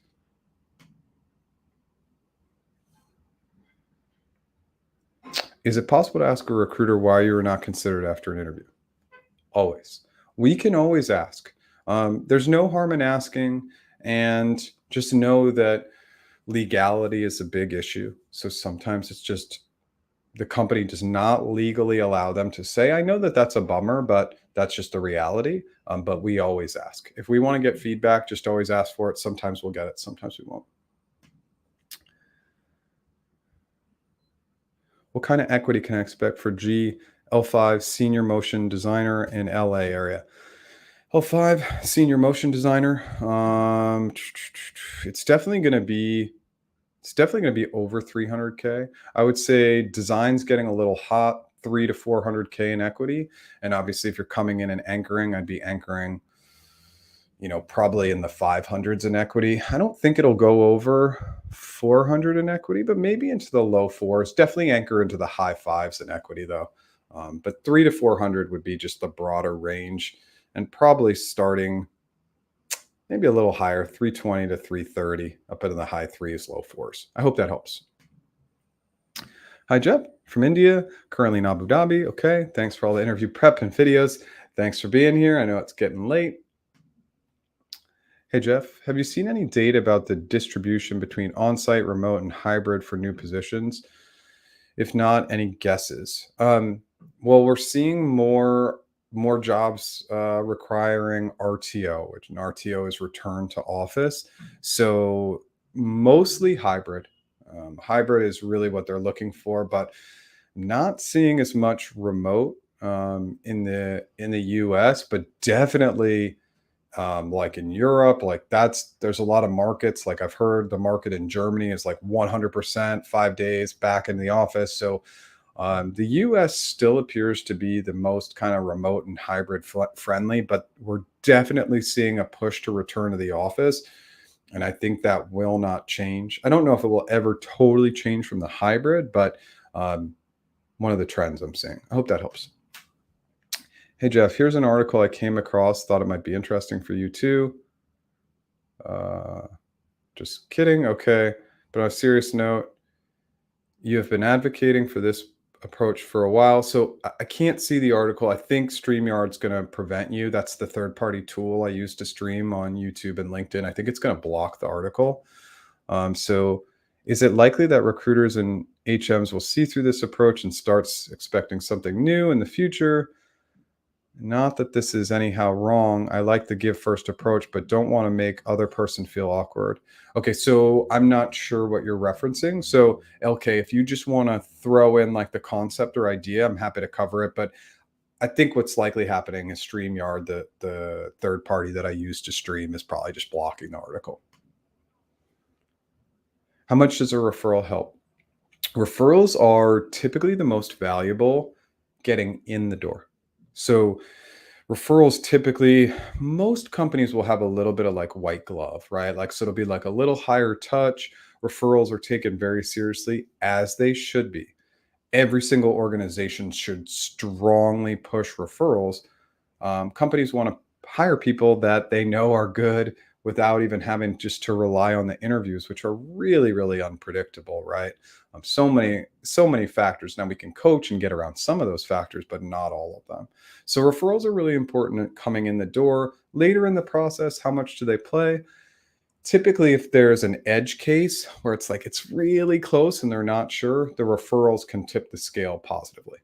Is it possible to ask a recruiter why you were not considered after an interview? Always. We can always ask. There's no harm in asking, and just know that legality is a big issue. So sometimes it's just the company does not legally allow them to say, I know that that's a bummer, but that's just the reality. But we always ask. If we want to get feedback, just always ask for it. Sometimes we'll get it. Sometimes we won't. What kind of equity can I expect for L5 senior motion designer in LA area? L5 senior motion designer. It's definitely going to be over 300K. I would say design's getting a little hot, 300 to 400K in equity. And obviously, if you're coming in and anchoring, I'd be anchoring, probably in the 500s in equity. I don't think it'll go over 400 in equity, but maybe into the low fours. Definitely anchor into the high fives in equity, though. But 300 to 400 would be just the broader range, and probably starting maybe a little higher, 320 to 330, up into the high threes, low fours. I hope that helps. Hi, Jeff from India, currently in Abu Dhabi. Okay, thanks for all the interview prep and videos. Thanks for being here. I know it's getting late. Hey, Jeff, have you seen any data about the distribution between on-site, remote, and hybrid for new positions? If not, any guesses? Well, we're seeing more jobs requiring RTO, which an RTO is return to office. So mostly hybrid. Hybrid is really what they're looking for, but not seeing as much remote in the US, but definitely like in Europe, there's a lot of markets. Like I've heard the market in Germany is like 100%, 5 days back in the office. So the US still appears to be the most kind of remote and hybrid friendly, but we're definitely seeing a push to return to the office. And I think that will not change. I don't know if it will ever totally change from the hybrid, but one of the trends I'm seeing. I hope that helps. Hey, Jeff, here's an article I came across. Thought it might be interesting for you too. Just kidding. Okay. But on a serious note, you have been advocating for this approach for a while. So I can't see the article. I think StreamYard's going to prevent you. That's the third-party tool I use to stream on YouTube and LinkedIn. I think it's going to block the article. So is it likely that recruiters and HMs will see through this approach and starts expecting something new in the future? Not that this is anyhow wrong. I like the give first approach, but don't want to make other person feel awkward. Okay, so I'm not sure what you're referencing. So LK, if you just want to throw in like the concept or idea, I'm happy to cover it. But I think what's likely happening is StreamYard, the third party that I use to stream, is probably just blocking the article. How much does a referral help? Referrals are typically the most valuable getting in the door. So referrals, typically, most companies will have a little bit of like white glove, right? Like, so it'll be like a little higher touch. Referrals are taken very seriously, as they should be. Every single organization should strongly push referrals. Companies want to hire people that they know are good without even having just to rely on the interviews, which are really, really unpredictable, right? So many factors. Now we can coach and get around some of those factors, but not all of them. So referrals are really important at coming in the door. Later in the process, how much do they play? Typically, if there's an edge case where it's like it's really close and they're not sure, the referrals can tip the scale positively.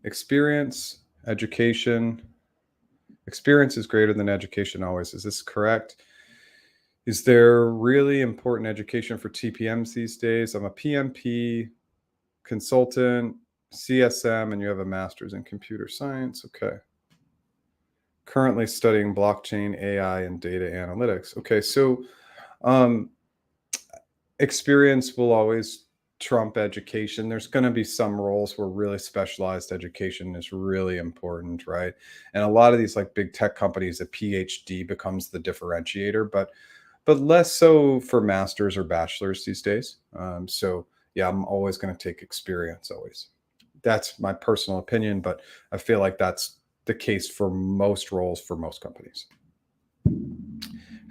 Experience, education. Experience is greater than education always. Is this correct? Is there really important education for TPMs these days? I'm a PMP consultant, CSM, and you have a master's in computer science. Okay. Currently studying blockchain, AI, and data analytics. Okay, so um, experience will always trump education. There's going to be some roles where really specialized education is really important, right? And a lot of these like big tech companies, a PhD becomes the differentiator, but less so for masters or bachelors these days. So yeah, I'm always going to take experience always. That's my personal opinion, but I feel like that's the case for most roles for most companies.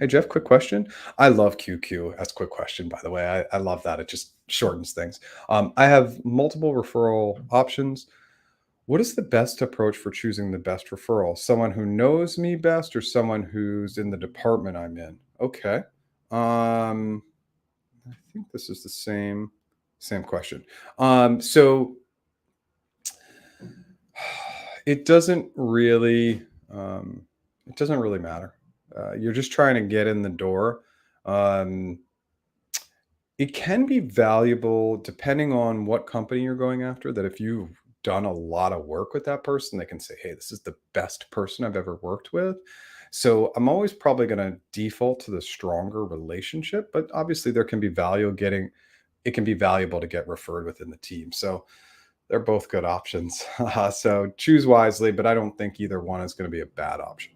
Hey, Jeff, quick question. I love QQ as quick question, by the way. I love that. It just shortens things. I have multiple referral options. What is the best approach for choosing the best referral? Someone who knows me best or someone who's in the department I'm in? Okay. I think this is the same question. So it doesn't really it doesn't really matter. You're just trying to get in the door. Um, it can be valuable depending on what company you're going after. That if you've done a lot of work with that person, they can say, "Hey, this is the best person I've ever worked with." So I'm always probably going to default to the stronger relationship, but obviously there can be value getting. It can be valuable to get referred within the team. So they're both good options. So choose wisely, but I don't think either one is going to be a bad option.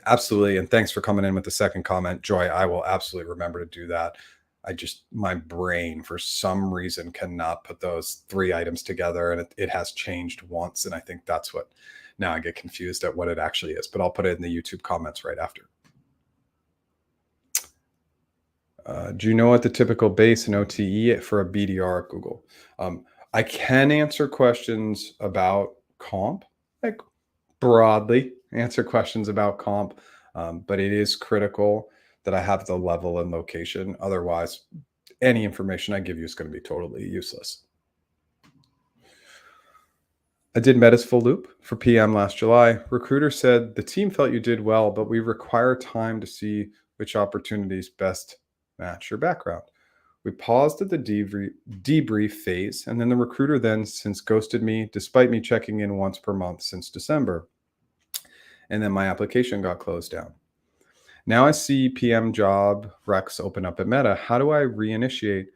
Absolutely. And thanks for coming in with the second comment. Joy, I will absolutely remember to do that. My brain for some reason cannot put those three items together. And it has changed once. And I think that's what now I get confused at what it actually is. But I'll put it in the YouTube comments right after. Do you know what the typical base and OTE for a BDR at Google? I can answer questions about comp, like broadly answer questions about comp, but it is critical that I have the level and location. Otherwise, any information I give you is going to be totally useless. I did Meta's full loop for PM last July. Recruiter said the team felt you did well, but we require time to see which opportunities best match your background. We paused at the debrief phase, and then the recruiter then since ghosted me, despite me checking in once per month since December. And then my application got closed down. Now I see PM job recs open up at Meta. How do I reinitiate?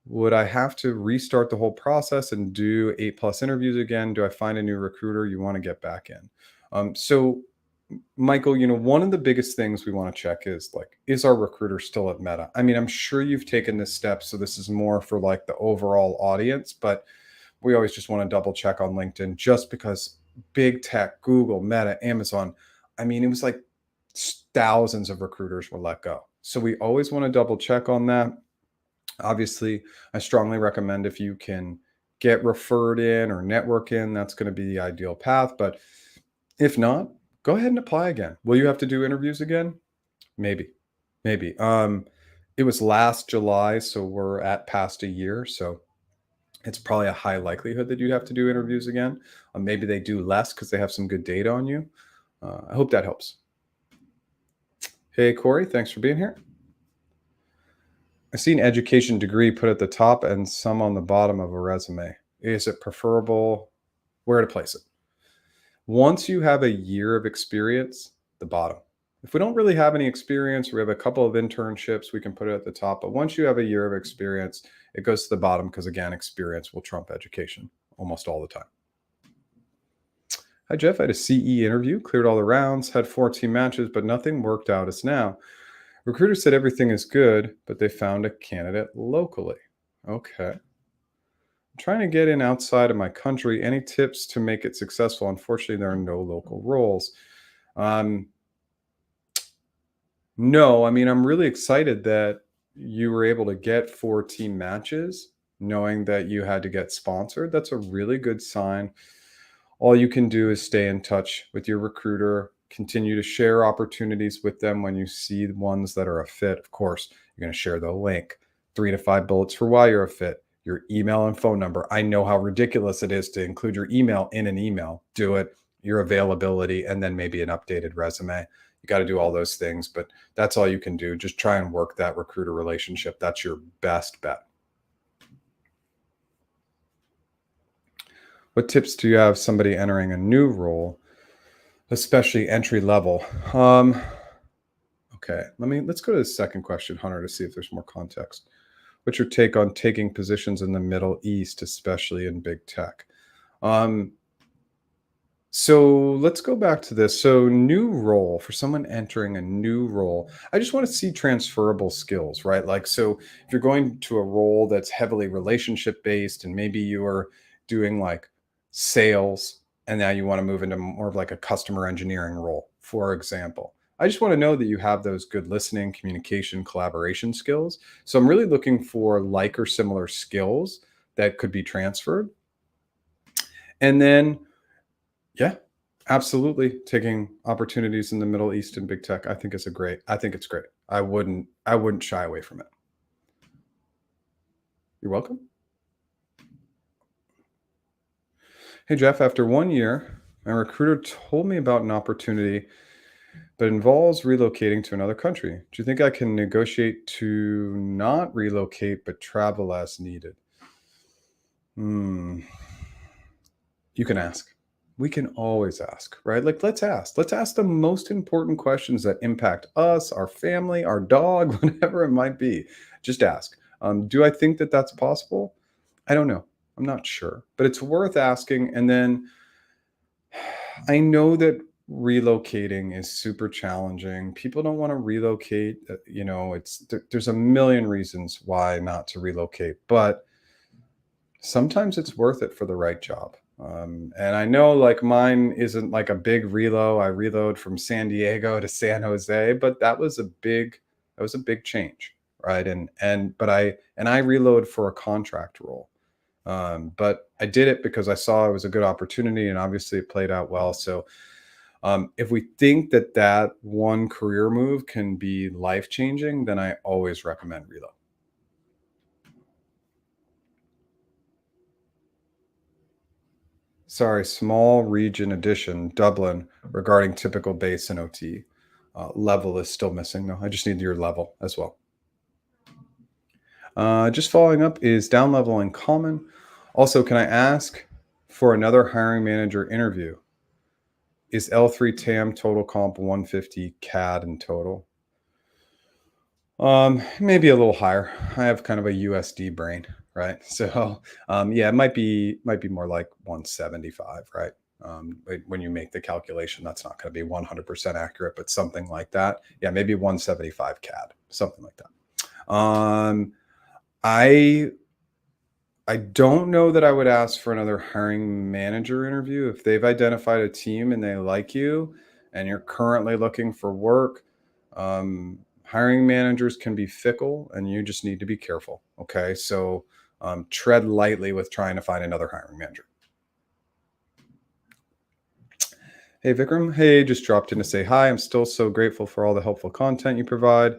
Would I have to restart the whole process and do 8+ interviews again? Do I find a new recruiter you want to get back in? So Michael, one of the biggest things we want to check is like, is our recruiter still at Meta? I mean, I'm sure you've taken this step, so this is more for like the overall audience, but we always just want to double check on LinkedIn just because big tech, Google, Meta, Amazon, I mean, it was like thousands of recruiters were let go. So we always want to double check on that. Obviously, I strongly recommend if you can get referred in or network in, that's going to be the ideal path. But if not, go ahead and apply again. Will you have to do interviews again? Maybe. It was last July, so we're at past a year. So it's probably a high likelihood that you'd have to do interviews again. Maybe they do less because they have some good data on you. I hope that helps. Hey, Corey, thanks for being here. I see an education degree put at the top and some on the bottom of a resume. Is it preferable where to place it? Once you have a year of experience, the bottom. If we don't really have any experience, we have a couple of internships, we can put it at the top. But once you have a year of experience, it goes to the bottom because, again, experience will trump education almost all the time. Hi, Jeff. I had a CE interview, cleared all the rounds, had 14 matches, but nothing worked out as now. Recruiter said everything is good, but they found a candidate locally. Okay. I'm trying to get in outside of my country. Any tips to make it successful? Unfortunately, there are no local roles. No, I mean, I'm really excited that you were able to get 14 matches, knowing that you had to get sponsored. That's a really good sign. All you can do is stay in touch with your recruiter, continue to share opportunities with them when you see the ones that are a fit. Of course, you're going to share the link, 3 to 5 bullets for why you're a fit, your email and phone number. I know how ridiculous it is to include your email in an email. Do it, your availability, and then maybe an updated resume. You got to do all those things, but that's all you can do. Just try and work that recruiter relationship. That's your best bet. What tips do you have somebody entering a new role, especially entry level? Okay, let's go to the second question, Hunter, to see if there's more context. What's your take on taking positions in the Middle East, especially in big tech? So let's go back to this. So, new role for someone entering a new role. I just want to see transferable skills, right? Like, so if you're going to a role that's heavily relationship based and maybe you are doing like sales and now you want to move into more of like a customer engineering role, for example. I just want to know that you have those good listening, communication, collaboration skills. So, I'm really looking for like or similar skills that could be transferred. And then yeah, absolutely. Taking opportunities in the Middle East and big tech, I think it's great. I wouldn't shy away from it. You're welcome. Hey Jeff, after 1 year, my recruiter told me about an opportunity but involves relocating to another country. Do you think I can negotiate to not relocate but travel as needed? Hmm. You can ask. We can always ask, right? Like, let's ask. Let's ask the most important questions that impact us, our family, our dog, whatever it might be. Just ask. Do I think that that's possible? I don't know. I'm not sure, but it's worth asking. And then I know that relocating is super challenging. People don't want to relocate. There's a million reasons why not to relocate, but sometimes it's worth it for the right job. And I know like mine isn't like a big relo. I reload from San Diego to San Jose, but that was a big change, right? And I reload for a contract role. But I did it because I saw it was a good opportunity, and obviously it played out well. So if we think that that one career move can be life changing, then I always recommend reload. Sorry, small region addition, Dublin, regarding typical base and OT. Level is still missing, though. I just need your level as well. Just following up, is down leveling common? Also, can I ask for another hiring manager interview? Is L3 TAM total comp 150 CAD in total? Maybe a little higher. I have kind of a USD brain, right? So, yeah, it might be more like 175, right? When you make the calculation, that's not going to be 100% accurate, but something like that. Yeah, maybe 175 CAD, something like that. I I don't know that I would ask for another hiring manager interview if they've identified a team and they like you, and you're currently looking for work. Hiring managers can be fickle, and you just need to be careful. Okay, so tread lightly with trying to find another hiring manager. Hey Vikram, hey, just dropped in to say hi. I'm still so grateful for all the helpful content you provide.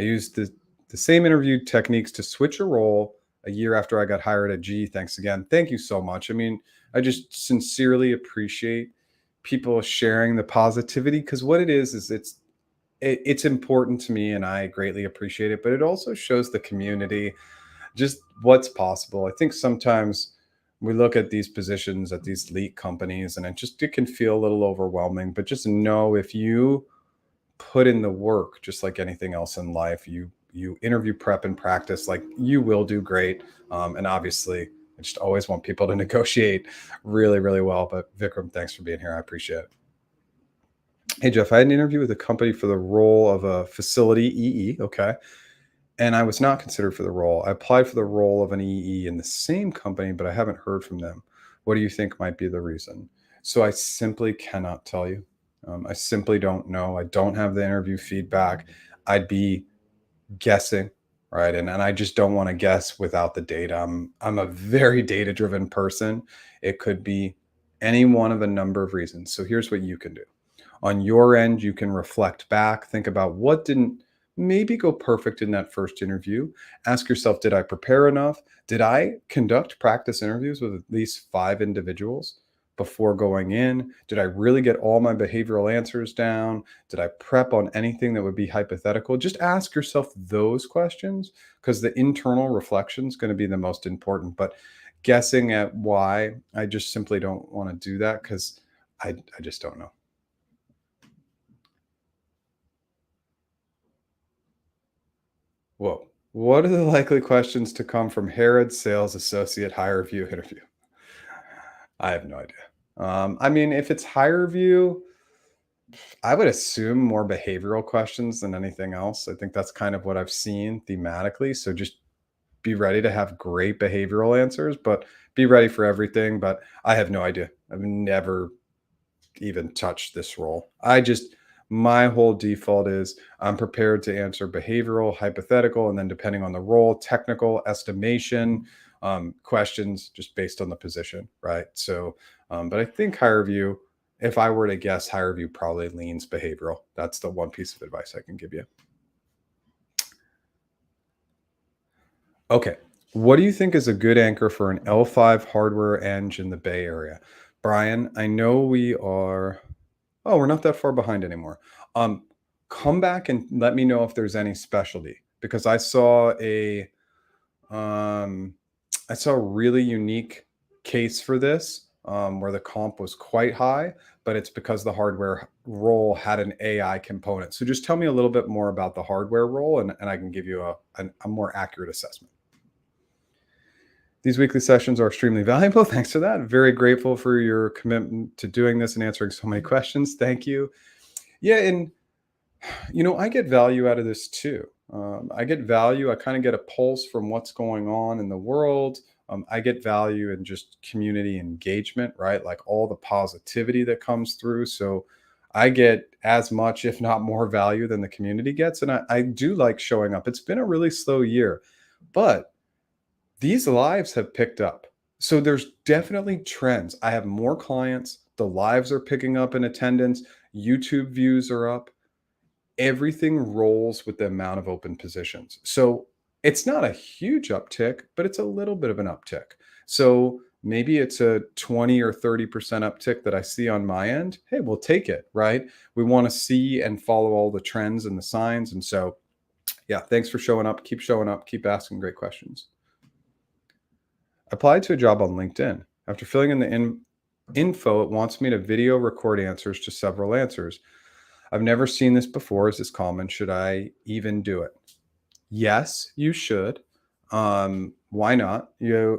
I used the same interview techniques to switch a role a year after I got hired at G. Thanks again. Thank you so much. I mean, I just sincerely appreciate people sharing the positivity, because what it is it's important to me and I greatly appreciate it, but it also shows the community just what's possible. I think sometimes we look at these positions at these elite companies and it can feel a little overwhelming, but just know if you put in the work, just like anything else in life, you interview prep and practice, like you will do great. And obviously I just always want people to negotiate really, really well. But Vikram, thanks for being here. I appreciate it. Hey Jeff, I had an interview with a company for the role of a facility EE. Okay. And I was not considered for the role. I applied for the role of an EE in the same company, but I haven't heard from them. What do you think might be the reason? So I simply cannot tell you. I simply don't know. I don't have the interview feedback. I'd be guessing, right? And I just don't want to guess without the data. I'm a very data driven person. It could be any one of a number of reasons. So here's what you can do. On your end, you can reflect back, think about what didn't maybe go perfect in that first interview. Ask yourself, did I prepare enough? Did I conduct practice interviews with at least 5 individuals before going in? Did I really get all my behavioral answers down? Did I prep on anything that would be hypothetical? Just ask yourself those questions, because the internal reflection is going to be the most important. But guessing at why, I just simply don't want to do that, because I just don't know. Whoa. What are the likely questions to come from Harrod's sales associate Hirevue interview? I have no idea. I mean, if it's Hirevue, I would assume more behavioral questions than anything else. I think that's kind of what I've seen thematically. So just be ready to have great behavioral answers, but be ready for everything. But I have no idea. I've never even touched this role. My whole default is I'm prepared to answer behavioral, hypothetical, and then depending on the role, technical, estimation, questions just based on the position, right? So, but I think Hirevue, if I were to guess, Hirevue probably leans behavioral. That's the one piece of advice I can give you. Okay. What do you think is a good anchor for an L5 hardware eng in the Bay Area? Brian, I know we are, oh, we're not that far behind anymore. Come back and let me know if there's any specialty, because I saw a really unique case for this, where the comp was quite high, but it's because the hardware role had an AI component. So just tell me a little bit more about the hardware role, and I can give you a more accurate assessment. These weekly sessions are extremely valuable. Thanks for that. Very grateful for your commitment to doing this and answering so many questions. Thank you. Yeah, and I get value out of this too. I get value. I kind of get a pulse from what's going on in the world. I get value in just community engagement, right? Like all the positivity that comes through. So I get as much, if not more, value than the community gets. And I do like showing up. It's been a really slow year, but these lives have picked up. So there's definitely trends. I have more clients. The lives are picking up in attendance. YouTube views are up. Everything rolls with the amount of open positions. So it's not a huge uptick, but it's a little bit of an uptick. So maybe it's a 20 or 30% uptick that I see on my end. Hey, we'll take it, right? We want to see and follow all the trends and the signs. And so, yeah, thanks for showing up. Keep showing up. Keep asking great questions. Applied to a job on LinkedIn. After filling in the info, it wants me to video record answers to several answers. I've never seen this before. Is this common? Should I even do it? Yes, you should. Why not?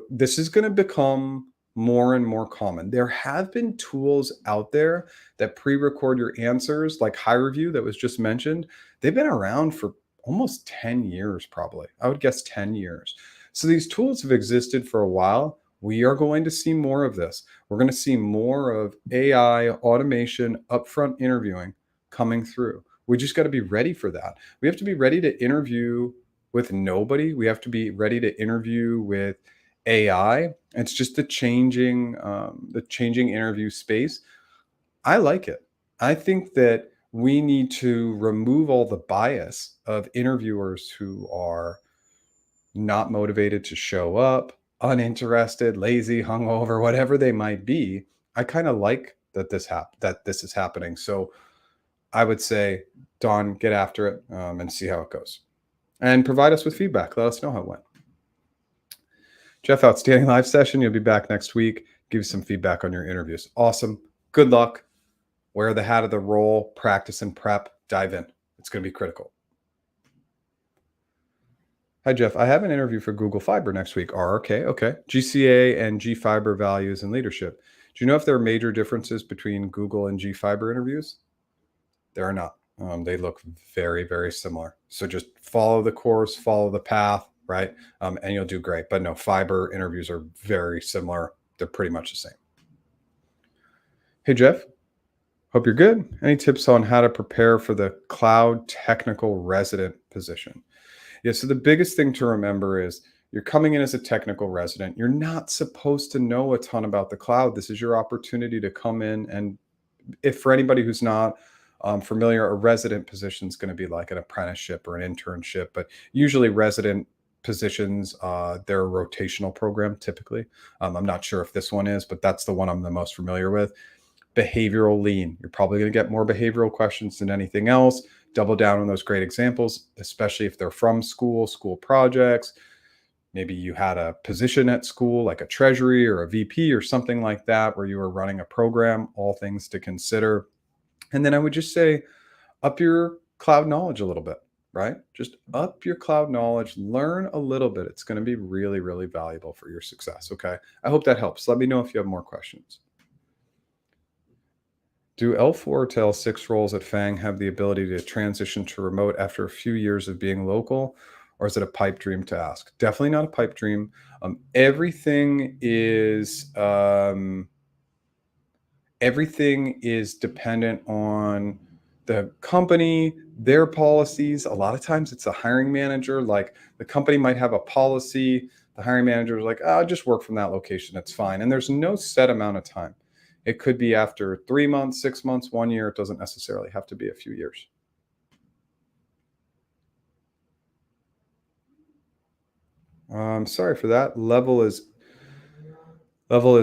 This is going to become more and more common. There have been tools out there that pre-record your answers, like Hirevue that was just mentioned. They've been around for almost 10 years, probably. I would guess 10 years. So these tools have existed for a while. We are going to see more of this. We're going to see more of AI, automation, upfront interviewing coming through. We just got to be ready for that. We have to be ready to interview with nobody. We have to be ready to interview with AI. It's just the changing interview space. I like it. I think that we need to remove all the bias of interviewers who are not motivated to show up, uninterested, lazy, hungover, whatever they might be. I kind of like that this is happening. So I would say, Don, get after it, and see how it goes. And provide us with feedback. Let us know how it went. Jeff, outstanding live session. You'll be back next week. Give some feedback on your interviews. Awesome. Good luck. Wear the hat of the role. Practice and prep. Dive in. It's going to be critical. Hi, Jeff. I have an interview for Google Fiber next week. Okay. GCA and Gfiber values and leadership. Do you know if there are major differences between Google and Gfiber interviews? There are not. They look very, very similar. So just follow the course, follow the path, right? And you'll do great. But no, Fiber interviews are very similar. They're pretty much the same. Hey, Jeff. Hope you're good. Any tips on how to prepare for the cloud technical resident position? Yeah, so the biggest thing to remember is you're coming in as a technical resident. You're not supposed to know a ton about the cloud. This is your opportunity to come in, and if for anybody who's not familiar, a resident position is going to be like an apprenticeship or an internship, but usually resident positions, they're a rotational program typically. I'm not sure if this one is, but that's the one I'm the most familiar with. Behavioral lean. You're probably going to get more behavioral questions than anything else. Double down on those great examples, especially if they're from school projects. Maybe you had a position at school, like a treasury or a VP or something like that, where you were running a program, all things to consider. And then I would just say, up your cloud knowledge a little bit, right? Just up your cloud knowledge, learn a little bit. It's going to be really, really valuable for your success. Okay. I hope that helps. Let me know if you have more questions. Do L4 to L6 roles at FANG have the ability to transition to remote after a few years of being local, or is it a pipe dream to ask? Definitely not a pipe dream. Everything is dependent on the company, their policies. A lot of times it's a hiring manager. Like the company might have a policy. The hiring manager is like, oh, just work from that location. It's fine. And there's no set amount of time. It could be after 3 months, 6 months, 1 year. It doesn't necessarily have to be a few years. Sorry for that. Level is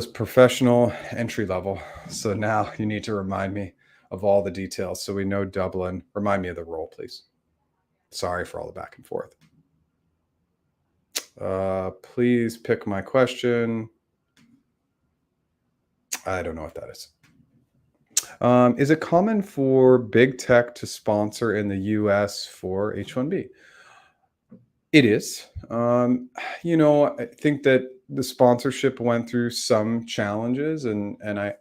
professional entry level. So now you need to remind me of all the details so we know Dublin. Remind me of the role, please. Sorry for all the back and forth. Please pick my question. I don't know what that is. Is it common for big tech to sponsor in the US for H-1B? It is. I think that the sponsorship went through some challenges, and I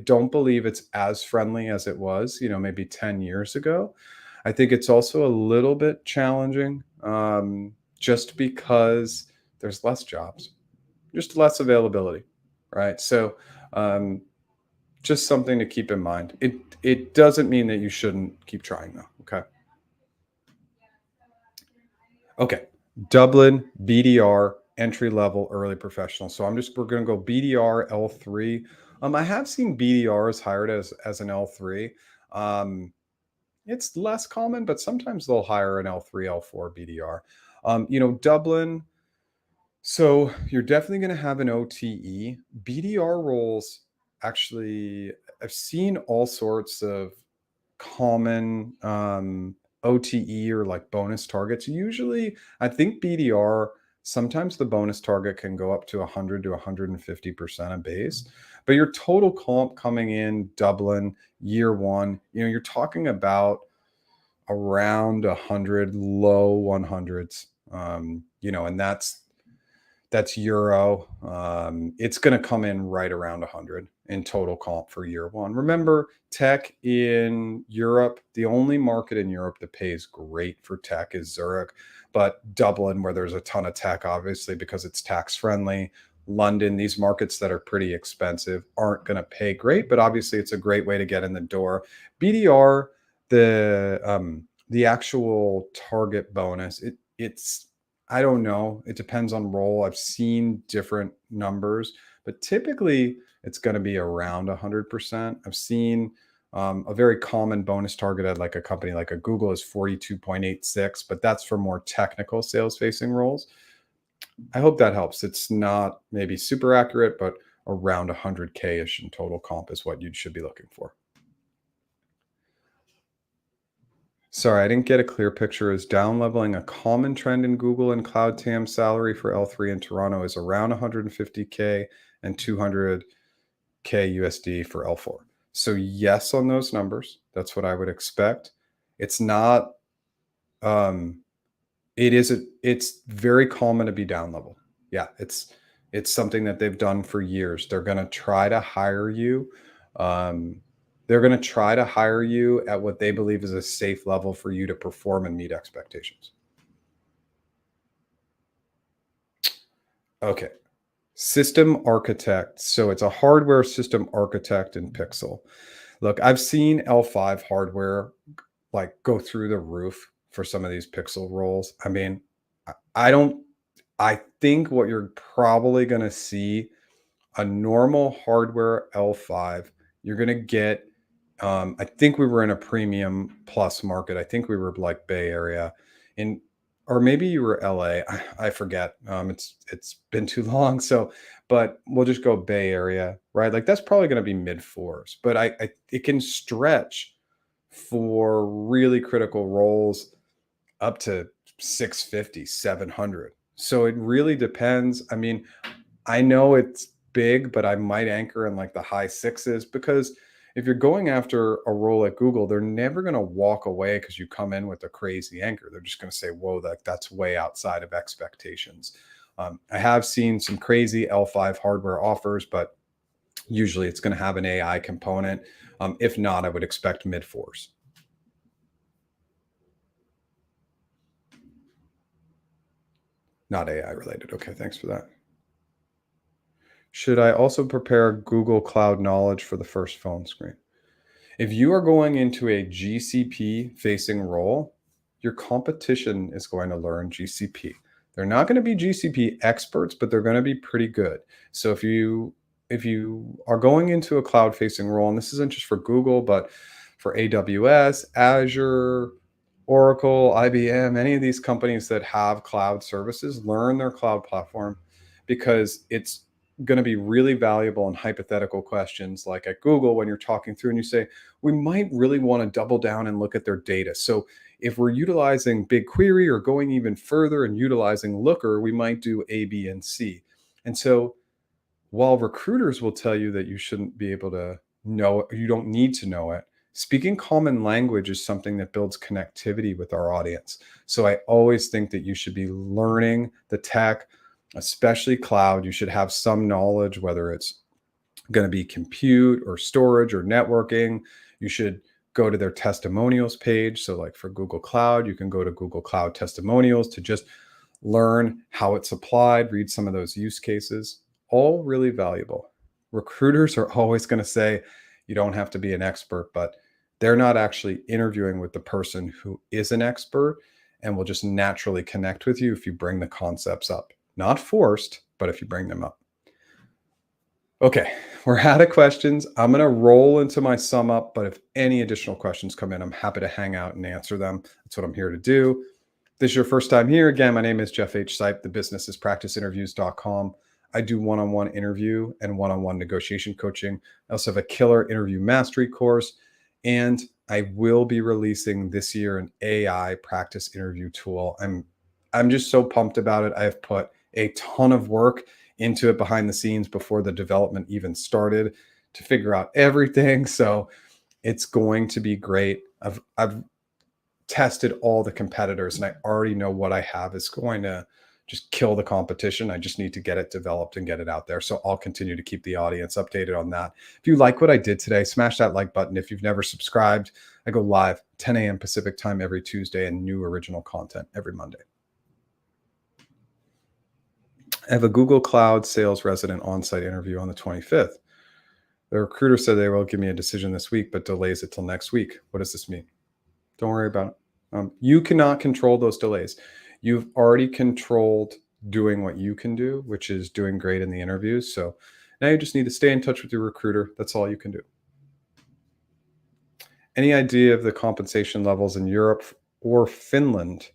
don't believe it's as friendly as it was, maybe 10 years ago. I think it's also a little bit challenging, just because there's less jobs, just less availability, right? So, just something to keep in mind. It doesn't mean that you shouldn't keep trying, though. Okay. Okay. Dublin, BDR, entry level, early professional. So we're going to go BDR L3. I have seen BDRs hired as an L3. It's less common, but sometimes they'll hire an L3, L4 BDR. Dublin. So you're definitely going to have an OTE. BDR roles, actually, I've seen all sorts of common OTE or like bonus targets. Usually, I think BDR, sometimes the bonus target can go up to 100 to 150% of base. But your total comp coming in Dublin year one, you're talking about around 100, low 100s. And that's euro. It's going to come in right around 100 in total comp for year one. Remember, tech in Europe, the only market in Europe that pays great for tech is Zurich, but Dublin, where there's a ton of tech, obviously, because it's tax friendly. London, these markets that are pretty expensive aren't going to pay great, but obviously it's a great way to get in the door. BDR, the actual target bonus, it's I don't know. It depends on role. I've seen different numbers, but typically it's going to be around 100%. I've seen a very common bonus target at like a company like a Google is 42.86, but that's for more technical sales facing roles. I hope that helps. It's not maybe super accurate, but around 100K ish in total comp is what you should be looking for. Sorry, I didn't get a clear picture. Is down leveling a common trend in Google and Cloud TAM? Salary for L3 in Toronto is around 150K and 200K USD for L4. So yes, on those numbers, that's what I would expect. It's not, it's very common to be down level. Yeah, it's something that they've done for years. They're going to try to hire you. They're going to try to hire you at what they believe is a safe level for you to perform and meet expectations. Okay. System architect. So it's a hardware system architect in Pixel. Look, I've seen L5 hardware like go through the roof for some of these Pixel roles. I mean, I think what you're probably going to see, a normal hardware L5, you're going to get, I think we were in a premium plus market. I think we were like Bay Area in or maybe you were LA. I forget. It's been too long. So, but we'll just go Bay Area, right? Like that's probably going to be mid fours, but I it can stretch for really critical roles up to 650, 700. So it really depends. I mean, I know it's big, but I might anchor in like the high sixes because if you're going after a role at Google, they're never going to walk away because you come in with a crazy anchor. They're just going to say, whoa, that's way outside of expectations. I have seen some crazy L5 hardware offers, but usually it's going to have an AI component. If not, I would expect mid fours. Not AI related. Okay, thanks for that. Should I also prepare Google Cloud knowledge for the first phone screen? If you are going into a GCP facing role, your competition is going to learn GCP. They're not going to be GCP experts, but they're going to be pretty good. So if you are going into a cloud facing role, and this isn't just for Google, but for AWS, Azure, Oracle, IBM, any of these companies that have cloud services, learn their cloud platform because it's going to be really valuable in hypothetical questions like at Google when you're talking through and you say, we might really want to double down and look at their data. So if we're utilizing BigQuery or going even further and utilizing Looker, we might do A, B, and C. And so while recruiters will tell you that you shouldn't be able to know it, you don't need to know it, speaking common language is something that builds connectivity with our audience. So I always think that you should be learning the tech, especially cloud. You should have some knowledge, whether it's going to be compute or storage or networking. You should go to their testimonials page. So like for Google Cloud, you can go to Google Cloud testimonials to just learn how it's applied, read some of those use cases, all really valuable. Recruiters are always going to say you don't have to be an expert, but they're not actually interviewing with the person who is an expert and will just naturally connect with you if you bring the concepts up. Not forced, but if you bring them up. Okay, we're out of questions. I'm going to roll into my sum up, but if any additional questions come in, I'm happy to hang out and answer them. That's what I'm here to do. If this is your first time here, again, my name is Jeff H. Sipe. The business is practiceinterviews.com. I do one-on-one interview and one-on-one negotiation coaching. I also have a killer interview mastery course, and I will be releasing this year an AI practice interview tool. I'm just so pumped about it. I have put a ton of work into it behind the scenes before the development even started to figure out everything. So it's going to be great. I've tested all the competitors and I already know what I have is going to just kill the competition. I just need to get it developed and get it out there. So I'll continue to keep the audience updated on that. If you like what I did today, smash that like button. If you've never subscribed, I go live 10 a.m. Pacific time every Tuesday and new original content every Monday. I have a Google Cloud sales resident on-site interview on the 25th. The recruiter said they will give me a decision this week, but delays it till next week. What does this mean? Don't worry about it. You cannot control those delays. You've already controlled doing what you can do, which is doing great in the interviews. So now you just need to stay in touch with your recruiter. That's all you can do. Any idea of the compensation levels in Europe or Finland?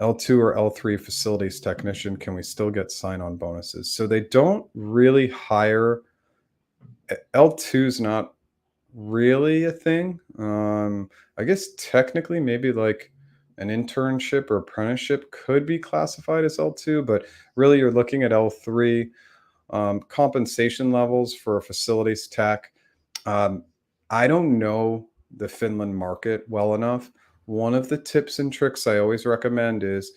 L2 or L3 facilities technician, can we still get sign-on bonuses? So they don't really hire. L2 is not really a thing. I guess technically maybe like an internship or apprenticeship could be classified as L2, but really you're looking at L3. Compensation levels for a facilities tech. I don't know the Finland market well enough. One of the tips and tricks I always recommend is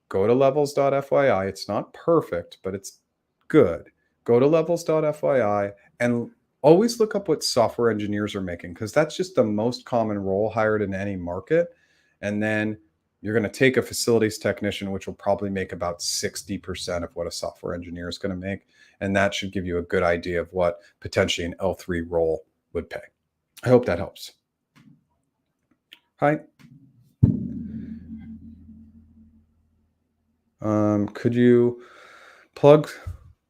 go to levels.fyi. It's not perfect, but it's good. Go to levels.fyi and always look up what software engineers are making because that's just the most common role hired in any market. And then you're going to take a facilities technician, which will probably make about 60% of what a software engineer is going to make. And that should give you a good idea of what potentially an L3 role would pay. I hope that helps. Hi. Could you plug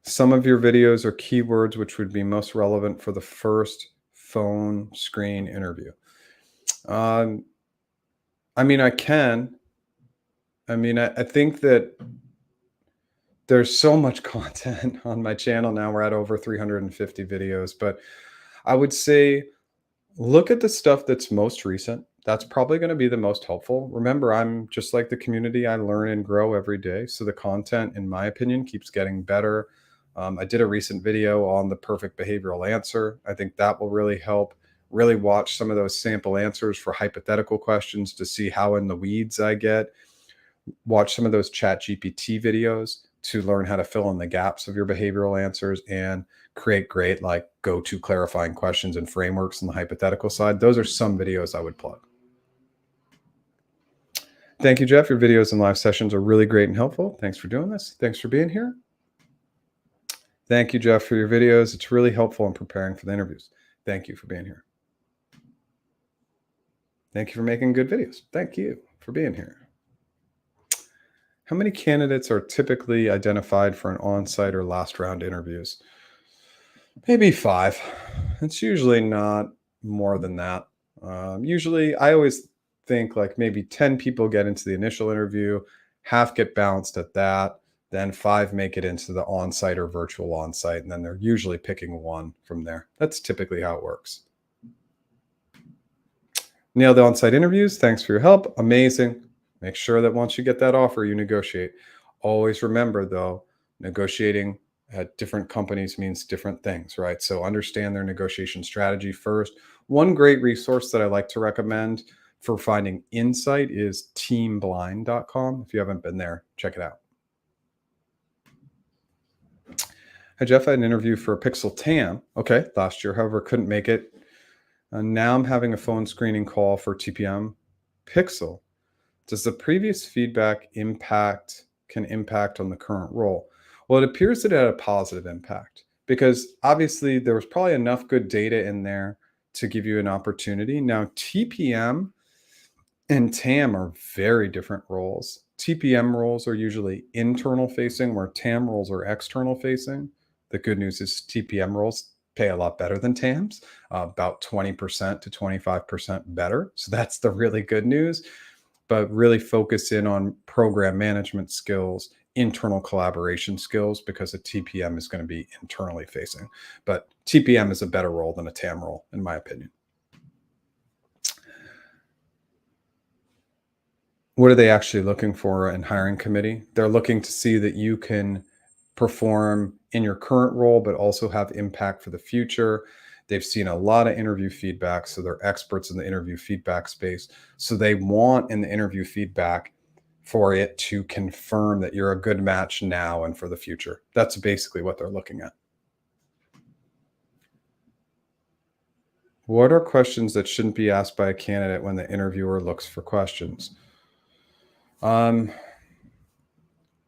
some of your videos or keywords which would be most relevant for the first phone screen interview? I mean, I can. I mean, I think that there's so much content on my channel now. We're at over 350 videos, but I would say look at the stuff that's most recent. That's probably going to be the most helpful. Remember, I'm just like the community. I learn and grow every day. So the content, in my opinion, keeps getting better. I did a recent video on the perfect behavioral answer. I think that will really help. Really watch some of those sample answers for hypothetical questions to see how in the weeds I get. Watch some of those chat GPT videos to learn how to fill in the gaps of your behavioral answers and create great like go-to clarifying questions and frameworks on the hypothetical side. Those are some videos I would plug. Thank you, Jeff. Your videos and live sessions are really great and helpful. Thanks for doing this. Thanks for being here. Thank you, Jeff, for your videos. It's really helpful in preparing for the interviews. Thank you for being here. Thank you for making good videos. Thank you for being here. How many candidates are typically identified for an on-site or last round interviews? Maybe 5. It's usually not more than that. Usually, I always think like maybe 10 people get into the initial interview, half get bounced at that, then 5 make it into the on-site or virtual on-site, and then they're usually picking one from there. That's typically how it works. Nail the on-site interviews. Thanks for your help. Amazing. Make sure that once you get that offer, you negotiate. Always remember, though, negotiating at different companies means different things, right? So understand their negotiation strategy first. One great resource that I like to recommend for finding insight is teamblind.com. If you haven't been there, check it out. Hi, Jeff. I had an interview for a Pixel TAM. Okay, last year, however, couldn't make it. Now I'm having a phone screening call for TPgM Pixel. Does the previous feedback can impact on the current role? Well, it appears that it had a positive impact because obviously there was probably enough good data in there to give you an opportunity. Now, TPgM and TAM are very different roles. TPgM roles are usually internal facing, where TAM roles are external facing. The good news is TPgM roles pay a lot better than TAMs, about 20% to 25% better. So that's the really good news. But really focus in on program management skills, internal collaboration skills, because a TPgM is going to be internally facing. But TPgM is a better role than a TAM role, in my opinion. What are they actually looking for in hiring committee? They're looking to see that you can perform in your current role, but also have impact for the future. They've seen a lot of interview feedback, so they're experts in the interview feedback space. So they want in the interview feedback for it to confirm that you're a good match now and for the future. That's basically what they're looking at. What are questions that shouldn't be asked by a candidate when the interviewer looks for questions?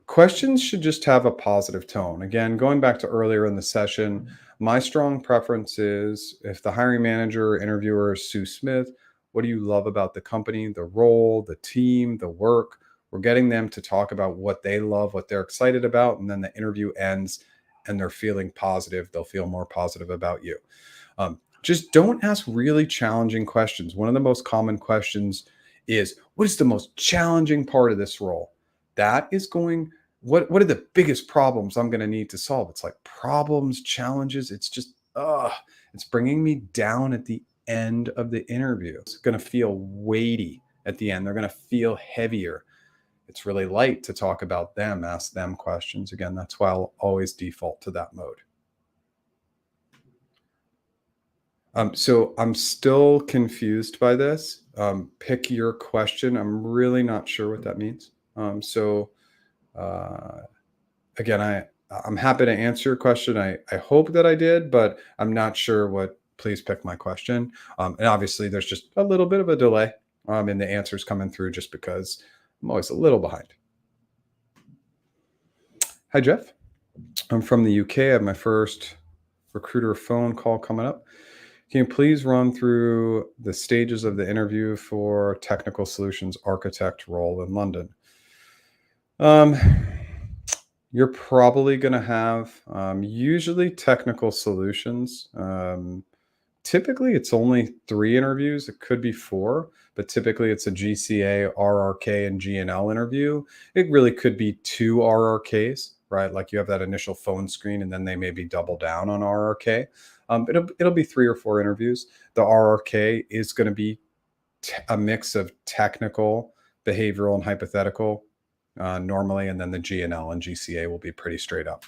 Questions should just have a positive tone. Again, going back to earlier in the session, my strong preference is if the hiring manager or interviewer is Sue Smith, what do you love about the company, the role, the team, the work? We're getting them to talk about what they love, what they're excited about, and then the interview ends and they're feeling positive. They'll feel more positive about you. Just don't ask really challenging questions. One of the most common questions is, what is the most challenging part of this role? That is going, what are the biggest problems I'm going to need to solve? It's like problems, challenges. It's just, it's bringing me down at the end of the interview. It's going to feel weighty at the end. They're going to feel heavier. It's really light to talk about them, ask them questions. Again, that's why I'll always default to that mode. So I'm still confused by this. Pick your question. I'm really not sure what that means. Again, I'm happy to answer your question. I hope that I did, but I'm not sure what, please pick my question. And obviously there's just a little bit of a delay in the answers coming through just because I'm always a little behind. Hi, Jeff. I'm from the UK. I have my first recruiter phone call coming up. Can you please run through the stages of the interview for technical solutions architect role in London? You're probably going to have usually technical solutions Typically, it's only 3 interviews. It could be 4, but typically it's a GCA, RRK, and G&L interview. It really could be 2 RRKs, right? Like you have that initial phone screen, and then they maybe double down on RRK. It'll be 3 or 4 interviews. The RRK is going to be a mix of technical, behavioral, and hypothetical normally, and then the G&L and GCA will be pretty straight up.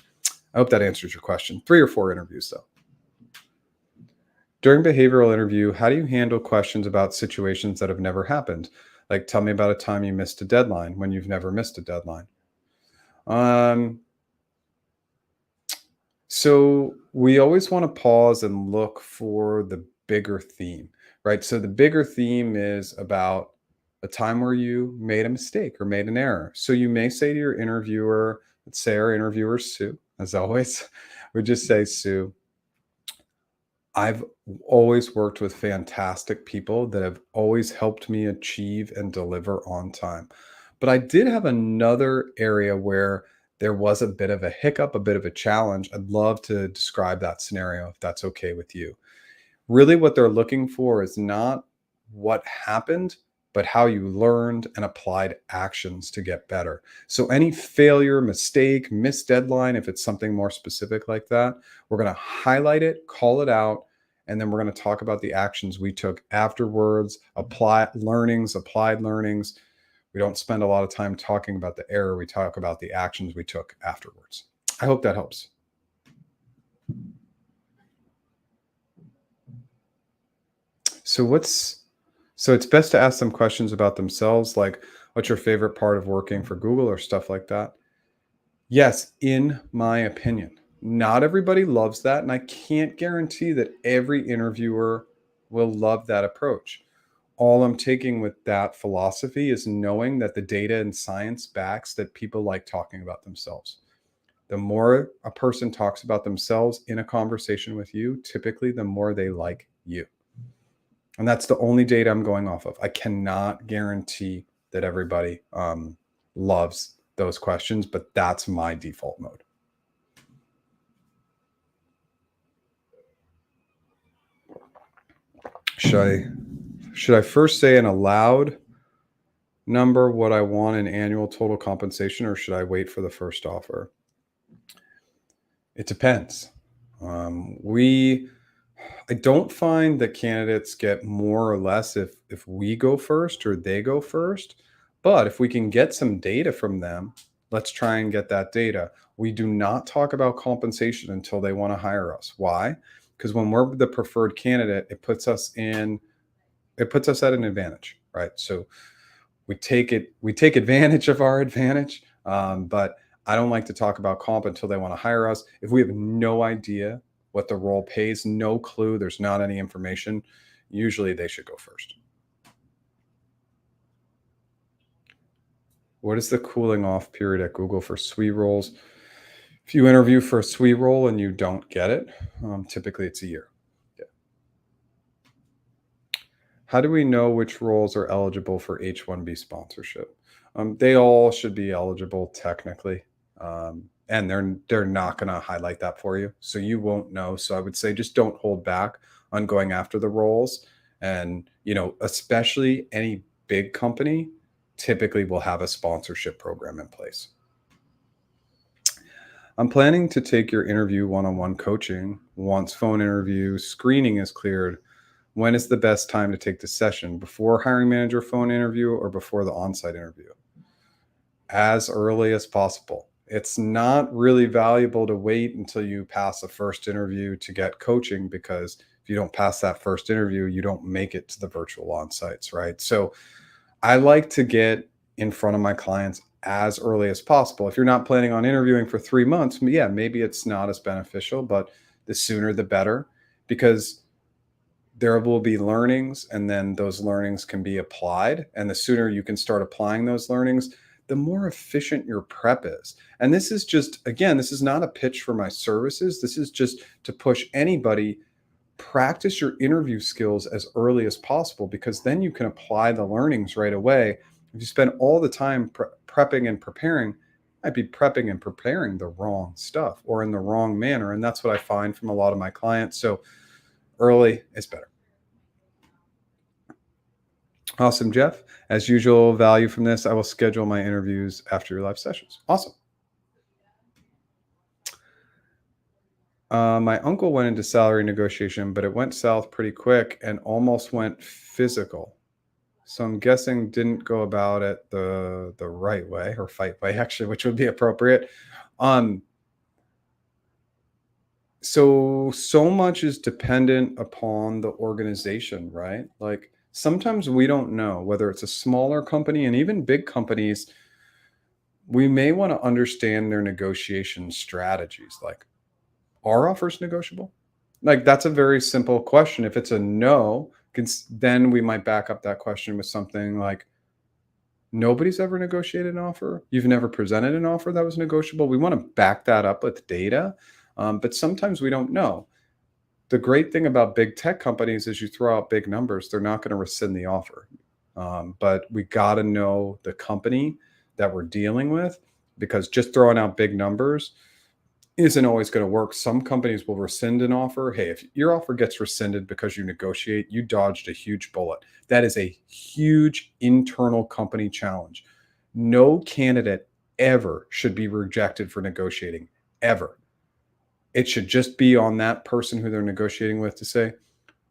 I hope that answers your question. 3 or 4 interviews, though. During behavioral interview, how do you handle questions about situations that have never happened? Like, tell me about a time you missed a deadline when you've never missed a deadline. So we always want to pause and look for the bigger theme, right? So the bigger theme is about a time where you made a mistake or made an error. So you may say to your interviewer, let's say our interviewer, Sue, as always, we just say, Sue, I've always worked with fantastic people that have always helped me achieve and deliver on time. But I did have another area where there was a bit of a hiccup, a bit of a challenge. I'd love to describe that scenario if that's okay with you. Really, what they're looking for is not what happened, but how you learned and applied actions to get better. So any failure, mistake, missed deadline, if it's something more specific like that, we're going to highlight it, call it out, and then we're going to talk about the actions we took afterwards, applied learnings. We don't spend a lot of time talking about the error. We talk about the actions we took afterwards. I hope that helps. So it's best to ask them questions about themselves, like what's your favorite part of working for Google or stuff like that. Yes, in my opinion. Not everybody loves that, and I can't guarantee that every interviewer will love that approach. All I'm taking with that philosophy is knowing that the data and science backs that people like talking about themselves. The more a person talks about themselves in a conversation with you, typically the more they like you. And that's the only data I'm going off of. I cannot guarantee that everybody loves those questions, but that's my default mode. Should I first say an aloud number what I want in annual total compensation, or should I wait for the first offer? It depends. I don't find that candidates get more or less if we go first or they go first. But if we can get some data from them, let's try and get that data. We do not talk about compensation until they want to hire us. Why? Because when we're the preferred candidate, it puts us at an advantage, right? So we take advantage of our advantage. But I don't like to talk about comp until they want to hire us. If we have no idea what the role pays, no clue, there's not any information, usually they should go first. What is the cooling off period at Google for SWE roles? If you interview for a SWE role and you don't get it, typically it's a year. Yeah. How do we know which roles are eligible for H-1B sponsorship? They all should be eligible technically. And they're not going to highlight that for you, so you won't know. So I would say just don't hold back on going after the roles, and especially any big company typically will have a sponsorship program in place. I'm planning to take your interview one-on-one coaching once phone interview screening is cleared. When is the best time to take the session? Before hiring manager phone interview or before the on-site interview? As early as possible. It's not really valuable to wait until you pass the first interview to get coaching, because if you don't pass that first interview, you don't make it to the virtual on-sites, right? So I like to get in front of my clients as early as possible. If you're not planning on interviewing for 3 months, yeah, maybe it's not as beneficial, but the sooner the better, because there will be learnings, and then those learnings can be applied. And the sooner you can start applying those learnings, the more efficient your prep is. And this is just, again, this is not a pitch for my services. This is just to push anybody, practice your interview skills as early as possible, because then you can apply the learnings right away. If you spend all the time prepping and preparing, you might be prepping and preparing the wrong stuff or in the wrong manner. And that's what I find from a lot of my clients. So Early is better. Awesome, Jeff. As usual, value from this. I will schedule my interviews after your live sessions. Awesome. My uncle went into salary negotiation, but it went south pretty quick and almost went physical. So I'm guessing didn't go about it the right way, or fight way, actually, which would be appropriate. So much is dependent upon the organization, right? Like sometimes we don't know whether it's a smaller company, and even big companies, we may want to understand their negotiation strategies. Like, are offers negotiable? Like that's a very simple question. If it's a no, then we might back up that question with something like, nobody's ever negotiated an offer. You've never presented an offer that was negotiable. We want to back that up with data. But sometimes we don't know. The great thing about big tech companies is you throw out big numbers, they're not going to rescind the offer. But we got to know the company that we're dealing with, because just throwing out big numbers isn't always going to work. Some companies will rescind an offer. Hey, if your offer gets rescinded because you negotiate, you dodged a huge bullet. That is a huge internal company challenge. No candidate ever should be rejected for negotiating, ever. It should just be on that person who they're negotiating with to say,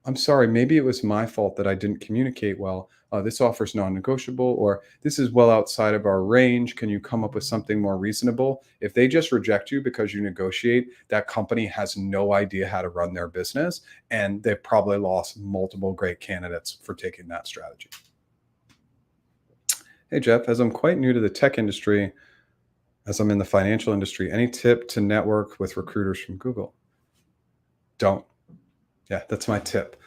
I'm sorry, maybe it was my fault that I didn't communicate well. This offer is non-negotiable, or this is well outside of our range. Can you come up with something more reasonable? If they just reject you because you negotiate, that company has no idea how to run their business, and they've probably lost multiple great candidates for taking that strategy. Hey, Jeff, as I'm quite new to the tech industry, as I'm in the financial industry, any tip to network with recruiters from Google? Don't. Yeah, that's my tip.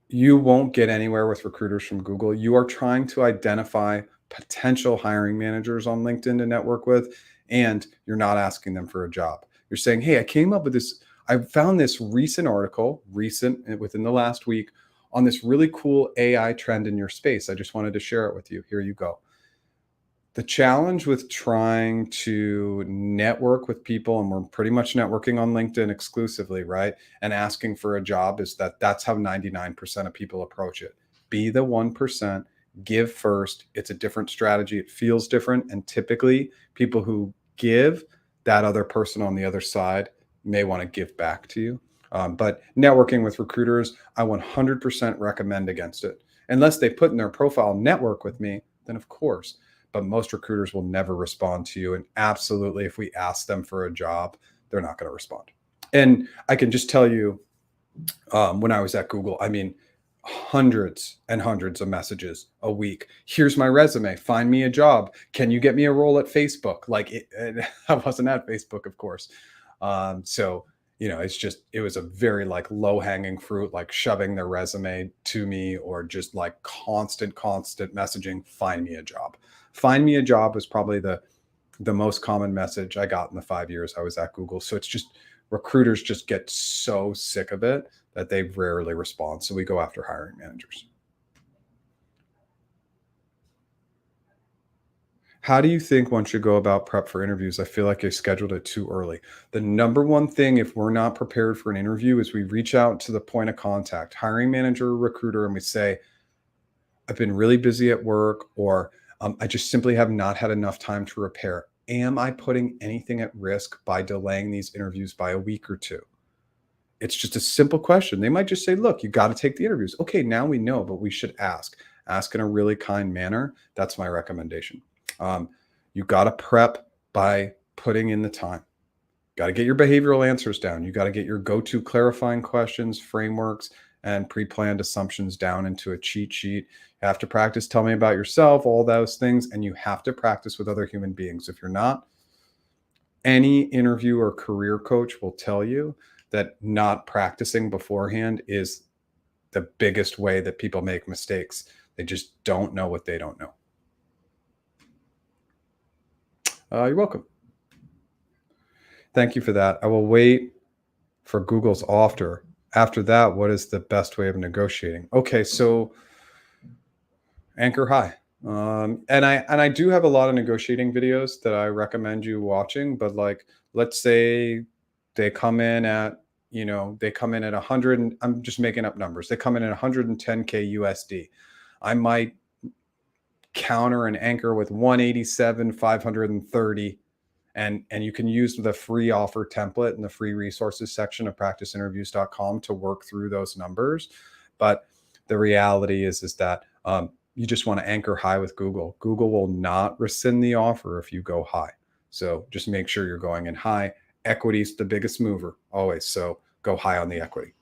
You won't get anywhere with recruiters from Google. You are trying to identify potential hiring managers on LinkedIn to network with, and you're not asking them for a job. You're saying, hey, I came up with this. I found this recent article, within the last week, on this really cool AI trend in your space. I just wanted to share it with you. Here you go. The challenge with trying to network with people, and we're pretty much networking on LinkedIn exclusively, right? And asking for a job is that's how 99% of people approach it. Be the 1%, give first. It's a different strategy. It feels different. And typically people who give, that other person on the other side may want to give back to you. But networking with recruiters, I 100% recommend against it. Unless they put in their profile, network with me, then of course. But most recruiters will never respond to you. And absolutely, if we ask them for a job, they're not going to respond. And I can just tell you, when I was at Google, I mean, hundreds and hundreds of messages a week. Here's my resume. Find me a job. Can you get me a role at Facebook? I wasn't at Facebook, of course. So, it was a very like low hanging fruit, like shoving their resume to me, or just like constant messaging. Find me a job. Find me a job was probably the most common message I got in the 5 years I was at Google. So it's just recruiters just get so sick of it that they rarely respond. So we go after hiring managers. How do you think one should go about prep for interviews? I feel like I scheduled it too early. The number one thing, if we're not prepared for an interview, is we reach out to the point of contact, hiring manager, recruiter, and we say, I've been really busy at work, or I just simply have not had enough time to prepare. Am I putting anything at risk by delaying these interviews by a week or two? It's just a simple question. They might just say, look, you got to take the interviews. Okay, now we know, but we should ask. Ask in a really kind manner. That's my recommendation. You got to prep by putting in the time. Got to get your behavioral answers down. You got to get your go-to clarifying questions, frameworks, and pre-planned assumptions down into a cheat sheet. You have to practice. Tell me about yourself, all those things. And you have to practice with other human beings. If you're not, any interview or career coach will tell you that not practicing beforehand is the biggest way that people make mistakes. They just don't know what they don't know. You're welcome. Thank you for that. I will wait for Google's offer. After that, what is the best way of negotiating? Okay, so anchor high. And I do have a lot of negotiating videos that I recommend you watching, but like, let's say they come in at they come in at 100, and I'm just making up numbers. They come in at 110K USD. I might counter and anchor with 187, 530. And you can use the free offer template in the free resources section of practiceinterviews.com to work through those numbers. But the reality is that you just want to anchor high with Google. Google will not rescind the offer if you go high. So just make sure you're going in high. Equity is the biggest mover always. So go high on the equity.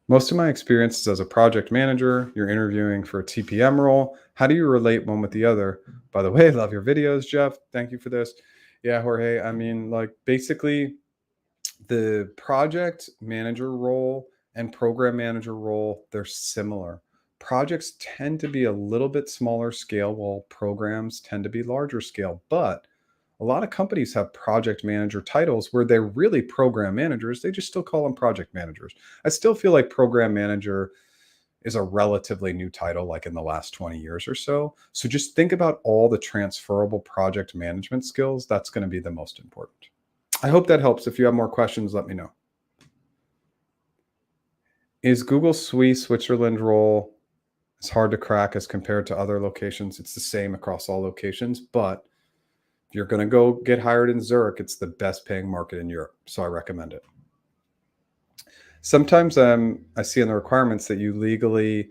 Most of my experience is as a project manager. You're interviewing for a TPM role. How do you relate one with the other? By the way, love your videos, Jeff. Thank you for this. Yeah, Jorge. I mean, like basically the project manager role and program manager role, they're similar. Projects tend to be a little bit smaller scale while programs tend to be larger scale, but a lot of companies have project manager titles where they're really program managers. They just still call them project managers. I still feel like program manager is a relatively new title, like in the last 20 years or so. So just think about all the transferable project management skills. That's going to be the most important. I hope that helps. If you have more questions, let me know. Is Google Switzerland role as hard to crack as compared to other locations? It's the same across all locations, but if you're going to go get hired in Zurich, it's the best paying market in Europe. So I recommend it. Sometimes I see in the requirements that you legally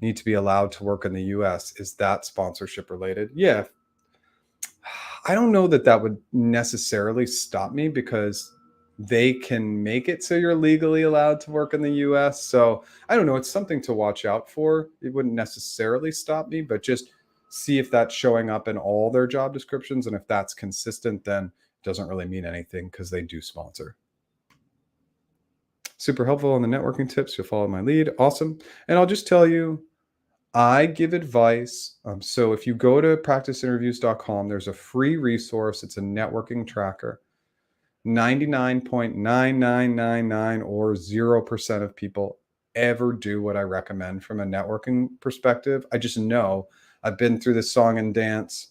need to be allowed to work in the US. Is that sponsorship related? Yeah. I don't know that would necessarily stop me because they can make it so you're legally allowed to work in the US. So I don't know. It's something to watch out for. It wouldn't necessarily stop me, but just see if that's showing up in all their job descriptions. And if that's consistent, then it doesn't really mean anything because they do sponsor. Super helpful on the networking tips. You'll follow my lead. Awesome. And I'll just tell you, I give advice. So if you go to practiceinterviews.com, there's a free resource. It's a networking tracker. 99.9999 or 0% of people ever do what I recommend from a networking perspective. I just know I've been through this song and dance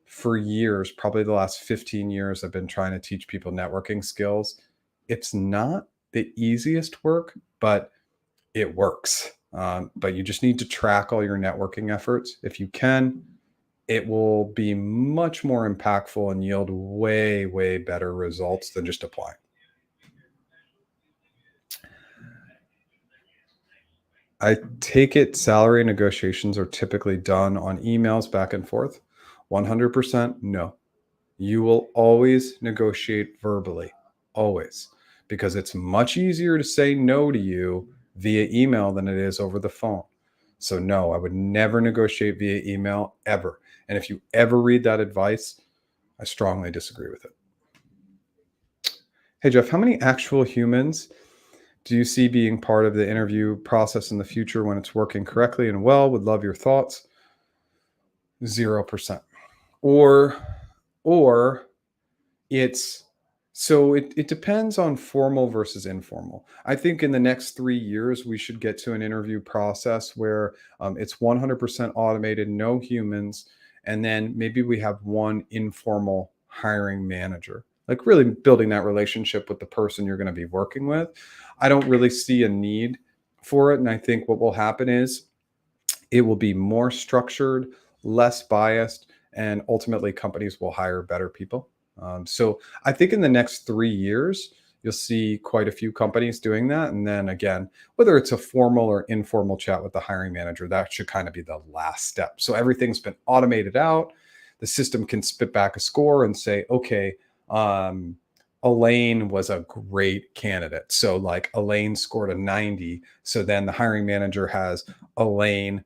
for years, probably the last 15 years. I've been trying to teach people networking skills. It's not the easiest work, but it works. But you just need to track all your networking efforts. If you can, it will be much more impactful and yield way, way better results than just applying. I take it salary negotiations are typically done on emails back and forth. 100% no. You will always negotiate verbally, always, because it's much easier to say no to you via email than it is over the phone. So no, I would never negotiate via email ever. And if you ever read that advice, I strongly disagree with it. Hey, Jeff, how many actual humans do you see being part of the interview process in the future when it's working correctly and well? Would love your thoughts. 0%. Or it's, so it depends on formal versus informal. I think in the next 3 years, we should get to an interview process where it's 100% automated, no humans. And then maybe we have one informal hiring manager, like really building that relationship with the person you're going to be working with. I don't really see a need for it. And I think what will happen is it will be more structured, less biased, and ultimately companies will hire better people. So I think in the next 3 years, you'll see quite a few companies doing that. And then again, whether it's a formal or informal chat with the hiring manager, that should kind of be the last step. So everything's been automated out. The system can spit back a score and say, okay, Elaine was a great candidate. So like Elaine scored a 90. So then the hiring manager has Elaine,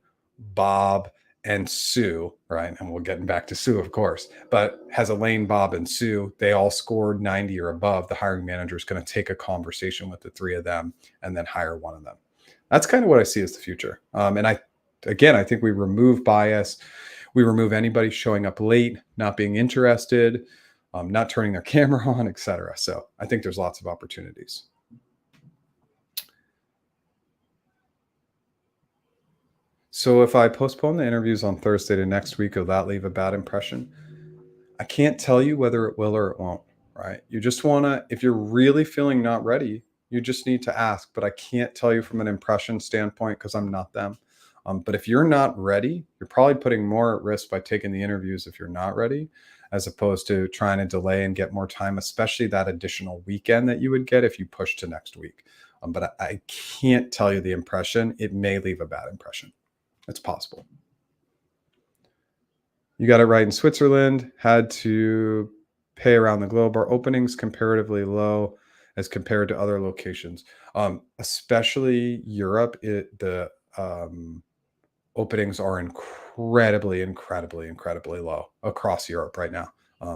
Bob, and Sue, right? And we'll get back to Sue, of course, but has Elaine, Bob, and Sue, they all scored 90 or above. The hiring manager is going to take a conversation with the three of them and then hire one of them. That's kind of what I see as the future. And I think we remove bias. We remove anybody showing up late, not being interested, not turning their camera on, etc. So I think there's lots of opportunities. So if I postpone the interviews on Thursday to next week, will that leave a bad impression? I can't tell you whether it will or it won't. right? You just want to, if you're really feeling not ready, you just need to ask. But I can't tell you from an impression standpoint because I'm not them. But if you're not ready, you're probably putting more at risk by taking the interviews if you're not ready, as opposed to trying to delay and get more time, especially that additional weekend that you would get if you push to next week. But I can't tell you the impression. It may leave a bad impression. It's possible. You got it right in Switzerland, had to pay around the globe. Our openings comparatively low as compared to other locations, especially Europe. The openings are incredibly low across Europe right now.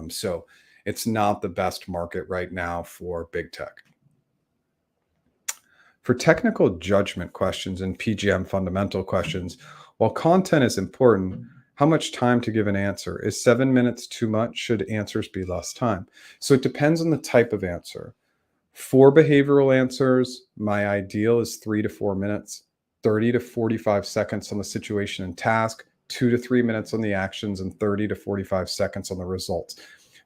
So it's not the best market right now for big tech. For technical judgment questions and Pgm fundamental questions, while content is important, how much time to give an answer? Is 7 minutes too much? Should answers be less time? So it depends on the type of answer. For behavioral answers, my ideal is 3 to 4 minutes, 30 to 45 seconds on the situation and task, 2 to 3 minutes on the actions, and 30 to 45 seconds on the results.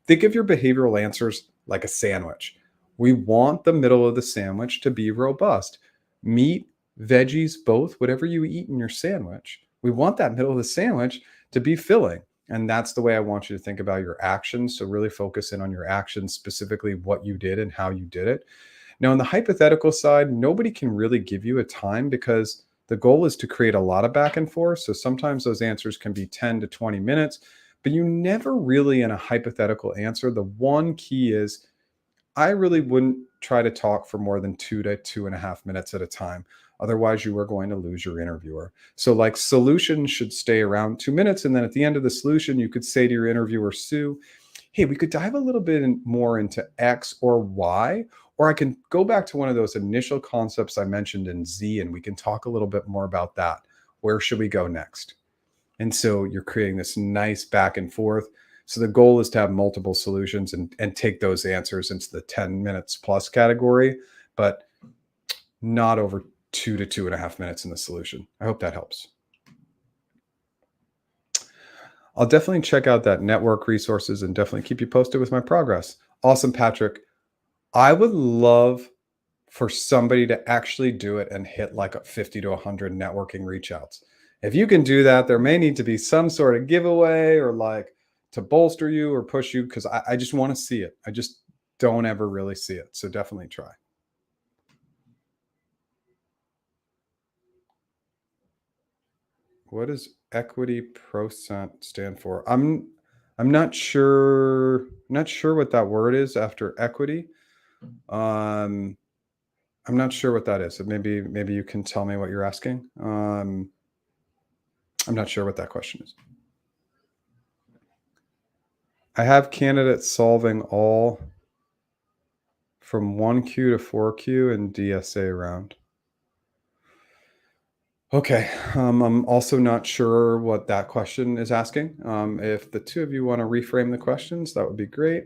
Think of your behavioral answers like a sandwich. We want the middle of the sandwich to be robust. Meat, veggies, both, whatever you eat in your sandwich, we want that middle of the sandwich to be filling. And that's the way I want you to think about your actions. So really focus in on your actions, specifically what you did and how you did it. Now, on the hypothetical side, nobody can really give you a time because the goal is to create a lot of back and forth. So sometimes those answers can be 10 to 20 minutes, but you never really in a hypothetical answer. The one key is I really wouldn't try to talk for more than 2 to 2.5 minutes at a time. Otherwise, you are going to lose your interviewer. So like solutions should stay around 2 minutes. And then at the end of the solution, you could say to your interviewer, Sue, hey, we could dive a little bit more into X or Y, or I can go back to one of those initial concepts I mentioned in Z, and we can talk a little bit more about that. Where should we go next? And so you're creating this nice back and forth. So the goal is to have multiple solutions and take those answers into the 10 minutes plus category, but not over 2 to 2.5 minutes in the solution. I hope that helps. I'll definitely check out that network resources and definitely keep you posted with my progress. Awesome, Patrick. I would love for somebody to actually do it and hit like 50 to 100 networking reach outs. If you can do that, there may need to be some sort of giveaway or like to bolster you or push you, because I just want to see it. I just don't ever really see it. So definitely try. What does equity percent stand for? I'm not sure what that word is after equity. I'm not sure what that is. So maybe you can tell me what you're asking. I'm not sure what that question is. I have candidates solving all from 1Q to 4Q and DSA round. Okay. I'm also not sure what that question is asking. If the two of you want to reframe the questions, that would be great.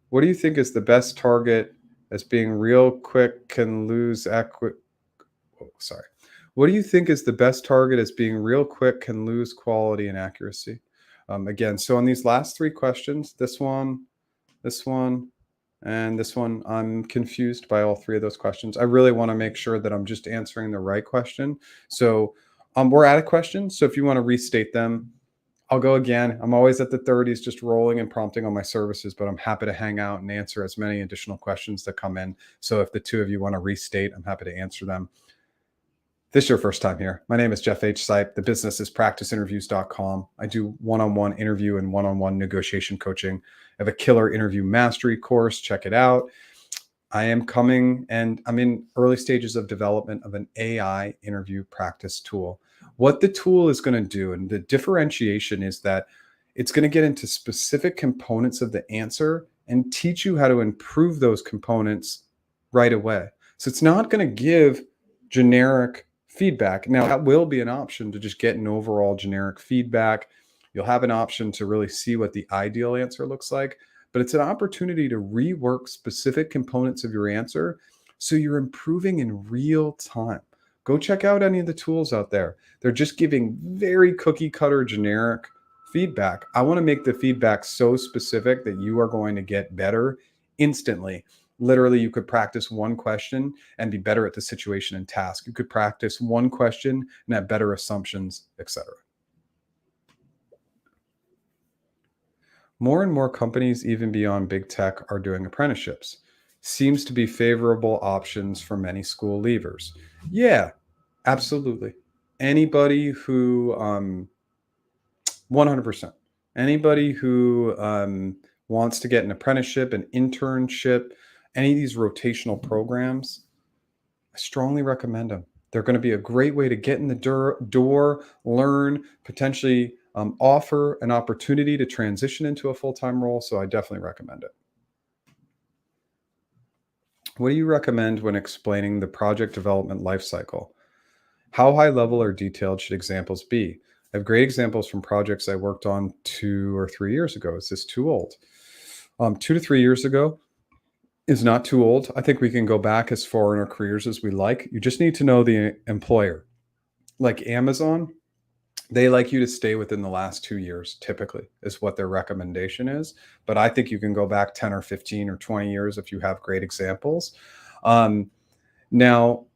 What do you think is the best target as being real quick can lose equity? Oh, sorry. What do you think is the best target as being real quick can lose quality and accuracy? Again, so on these last three questions, this one, and this one, I'm confused by all three of those questions. I really want to make sure that I'm just answering the right question. So we're out of questions. So if you want to restate them, I'll go again. I'm always at the 30s, just rolling and prompting on my services, but I'm happy to hang out and answer as many additional questions that come in. So if the two of you want to restate, I'm happy to answer them. If this is your first time here, my name is Jeff H. Sipe. The business is practiceinterviews.com. I do one-on-one interview and one-on-one negotiation coaching. I have a killer interview mastery course. Check it out. I am coming and I'm in early stages of development of an AI interview practice tool. What the tool is going to do, and the differentiation is that it's going to get into specific components of the answer and teach you how to improve those components right away. So it's not going to give generic feedback. Now, that will be an option to just get an overall generic feedback. You'll have an option to really see what the ideal answer looks like, but it's an opportunity to rework specific components of your answer so you're improving in real time. Go check out any of the tools out there. They're just giving very cookie cutter generic feedback, I want to make the feedback so specific that you are going to get better instantly. Literally, you could practice one question and be better at the situation and task. You could practice one question and have better assumptions, etc. More and more companies, even beyond big tech, are doing apprenticeships. Seems to be favorable options for many school leavers. Yeah, absolutely. Anybody who 100%. Anybody who wants to get an apprenticeship, an internship, any of these rotational programs, I strongly recommend them. They're going to be a great way to get in the door, learn, potentially offer an opportunity to transition into a full-time role. So I definitely recommend it. What do you recommend when explaining the project development lifecycle? How high level or detailed should examples be? I have great examples from projects I worked on 2 or 3 years ago. Is this too old? 2 to 3 years ago is not too old. I think we can go back as far in our careers as we like. You just need to know the employer. Like Amazon, they like you to stay within the last 2 years, typically, is what their recommendation is. But I think you can go back 10 or 15 or 20 years if you have great examples. Now,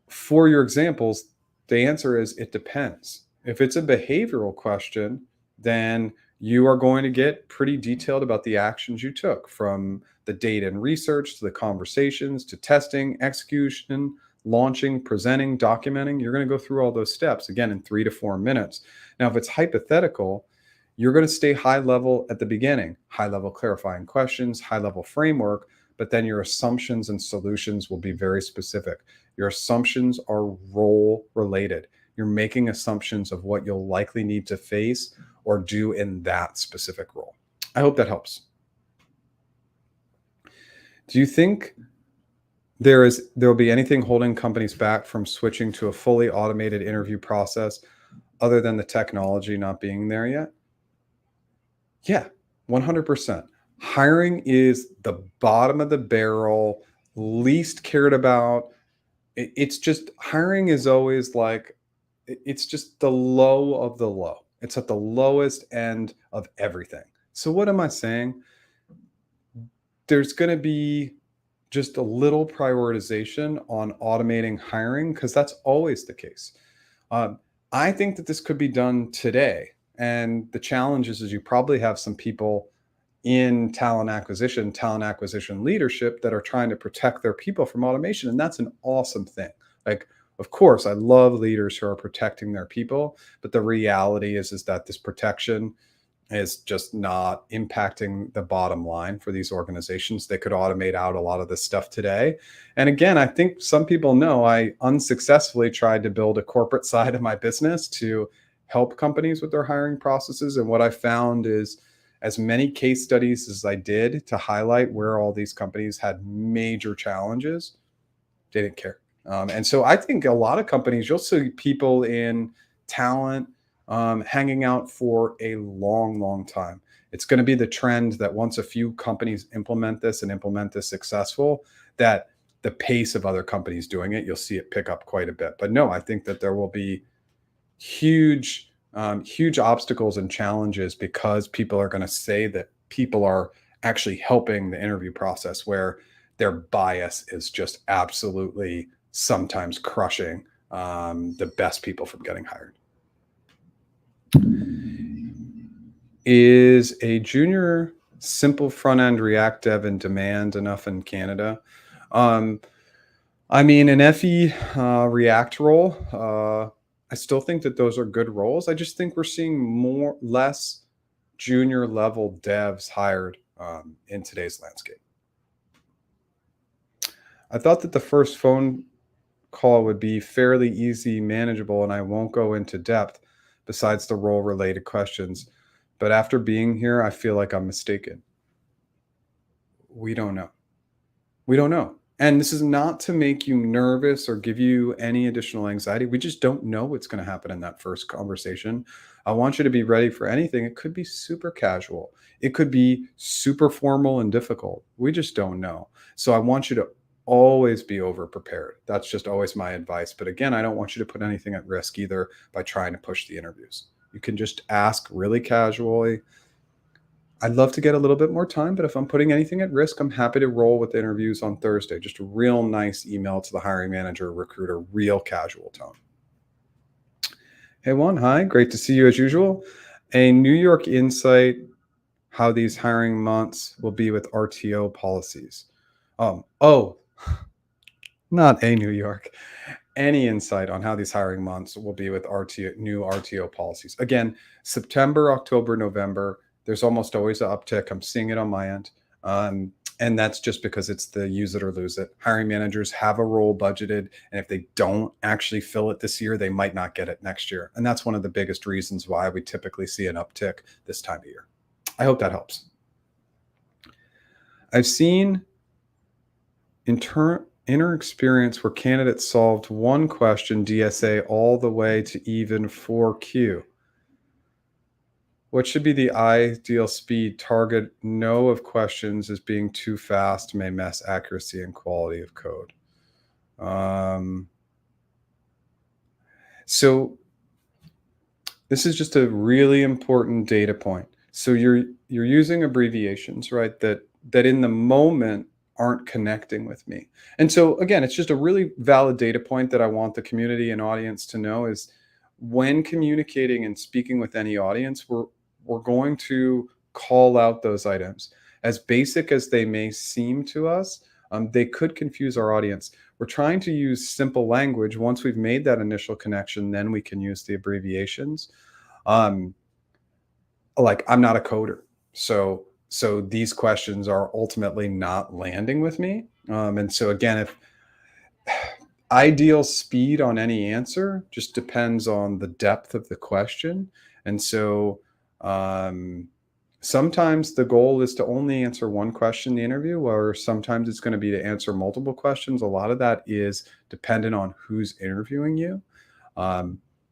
for your examples, the answer is it depends. If it's a behavioral question, then you are going to get pretty detailed about the actions you took, from the data and research to the conversations to testing, execution, launching, presenting, documenting. You're going to go through all those steps again in 3 to 4 minutes. Now, if it's hypothetical, you're going to stay high level at the beginning, high level clarifying questions, high level framework, but then your assumptions and solutions will be very specific. Your assumptions are role related. You're making assumptions of what you'll likely need to face or do in that specific role. I hope that helps. Do you think there will be anything holding companies back from switching to a fully automated interview process other than the technology not being there yet? Yeah, 100%. Hiring is the bottom of the barrel, least cared about. It's just, hiring is always like, it's just the low of the low. It's at the lowest end of everything. So what am I saying? There's going to be just a little prioritization on automating hiring because that's always the case. I think that this could be done today. And the challenge is you probably have some people in talent acquisition leadership that are trying to protect their people from automation. And that's an awesome thing. Like, of course, I love leaders who are protecting their people, but the reality is that this protection is just not impacting the bottom line for these organizations. They could automate out a lot of this stuff today. And again, I think some people know I unsuccessfully tried to build a corporate side of my business to help companies with their hiring processes. And what I found is, as many case studies as I did to highlight where all these companies had major challenges, they didn't care. And so I think a lot of companies, you'll see people in talent hanging out for a long, long time. It's going to be the trend that once a few companies implement this and implement this successful, that the pace of other companies doing it, you'll see it pick up quite a bit. But no, I think that there will be huge obstacles and challenges because people are going to say that people are actually helping the interview process, where their bias is just absolutely sometimes crushing the best people from getting hired. Is a junior simple front-end React dev in demand enough in Canada? I mean, an FE React role, I still think that those are good roles. I just think we're seeing less junior level devs hired in today's landscape. I thought that the first phone call would be fairly easy, manageable, and I won't go into depth besides the role related questions. But after being here, I feel like I'm mistaken. We don't know. We don't know. And this is not to make you nervous or give you any additional anxiety. We just don't know what's going to happen in that first conversation. I want you to be ready for anything. It could be super casual. It could be super formal and difficult. We just don't know. So I want you to always be over prepared. That's just always my advice. But again, I don't want you to put anything at risk either by trying to push the interviews. You can just ask really casually. I'd love to get a little bit more time, but if I'm putting anything at risk, I'm happy to roll with interviews on Thursday. Just a real nice email to the hiring manager, recruiter, real casual tone. Hey, Juan, hi. Great to see you as usual. A New York insight, how these hiring months will be with RTO policies. Not a New York. Any insight on how these hiring months will be with new RTO policies? Again, September, October, November, there's almost always an uptick. I'm seeing it on my end. And that's just because it's the use it or lose it. Hiring managers have a role budgeted, and if they don't actually fill it this year, they might not get it next year. And that's one of the biggest reasons why we typically see an uptick this time of year. I hope that helps. I've seen inner experience where candidates solved one question DSA all the way to even 4Q. What should be the ideal speed? Target no of questions as being too fast may mess accuracy and quality of code. So this is just a really important data point. So you're using abbreviations, right? That in the moment aren't connecting with me. And so again, it's just a really valid data point that I want the community and audience to know is when communicating and speaking with any audience, we're going to call out those items. As basic as they may seem to us, they could confuse our audience. We're trying to use simple language. Once we've made that initial connection, then we can use the abbreviations. Like I'm not a coder. So these questions are ultimately not landing with me. And so again, if ideal speed on any answer just depends on the depth of the question. And so sometimes the goal is to only answer one question in the interview, or sometimes it's going to be to answer multiple questions. A lot of that is dependent on who's interviewing you.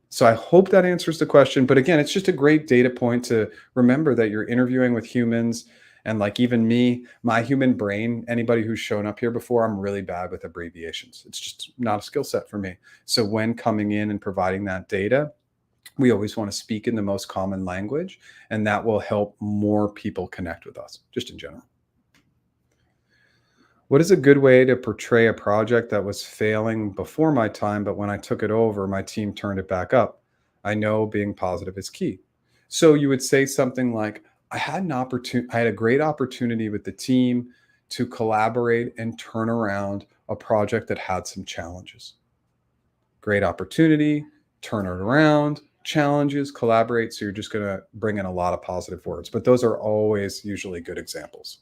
So I hope that answers the question. But again, it's just a great data point to remember that you're interviewing with humans. And like even me, my human brain, anybody who's shown up here before, I'm really bad with abbreviations. It's just not a skill set for me. So when coming in and providing that data, we always want to speak in the most common language, and that will help more people connect with us, just in general. What is a good way to portray a project that was failing before my time, but when I took it over, my team turned it back up? I know being positive is key. So you would say something like, I had a great opportunity with the team to collaborate and turn around a project that had some challenges. Great opportunity, turn it around, challenges, collaborate. So you're just going to bring in a lot of positive words, but those are always usually good examples.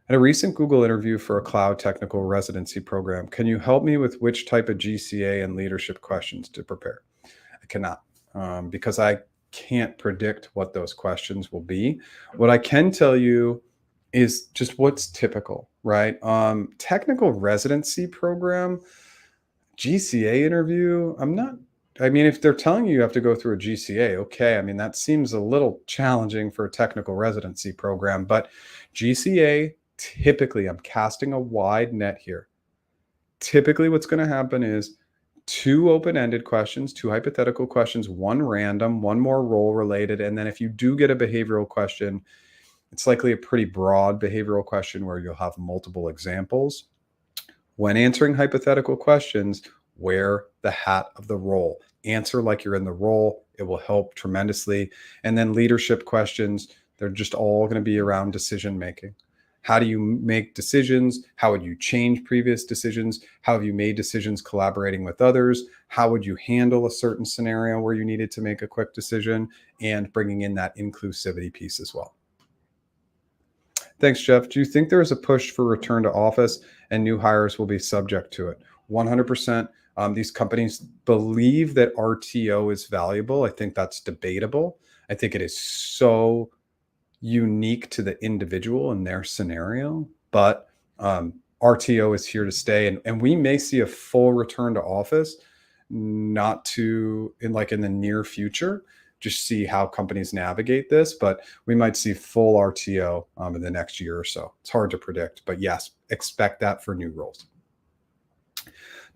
At a recent Google interview for a cloud technical residency program, can you help me with which type of GCA and leadership questions to prepare? I cannot, because I can't predict what those questions will be. What I can tell you is just what's typical, right? Technical residency program, GCA interview, if they're telling you have to go through a GCA, okay. I mean, that seems a little challenging for a technical residency program, but GCA, typically, I'm casting a wide net here. Typically, what's going to happen is 2 open-ended questions, 2 hypothetical questions, 1 random, 1 more role related. And then if you do get a behavioral question, it's likely a pretty broad behavioral question where you'll have multiple examples. When answering hypothetical questions, wear the hat of the role. Answer like you're in the role. It will help tremendously. And then leadership questions, they're just all going to be around decision making. How do you make decisions? How would you change previous decisions? How have you made decisions collaborating with others? How would you handle a certain scenario where you needed to make a quick decision? And bringing in that inclusivity piece as well. Thanks, Jeff. Do you think there is a push for return to office and new hires will be subject to it? 100%. These companies believe that RTO is valuable. I think that's debatable. I think it is so unique to the individual and their scenario, but RTO is here to stay. And we may see a full return to office, in the near future, just see how companies navigate this, but we might see full RTO in the next year or so. It's hard to predict, but yes, expect that for new roles.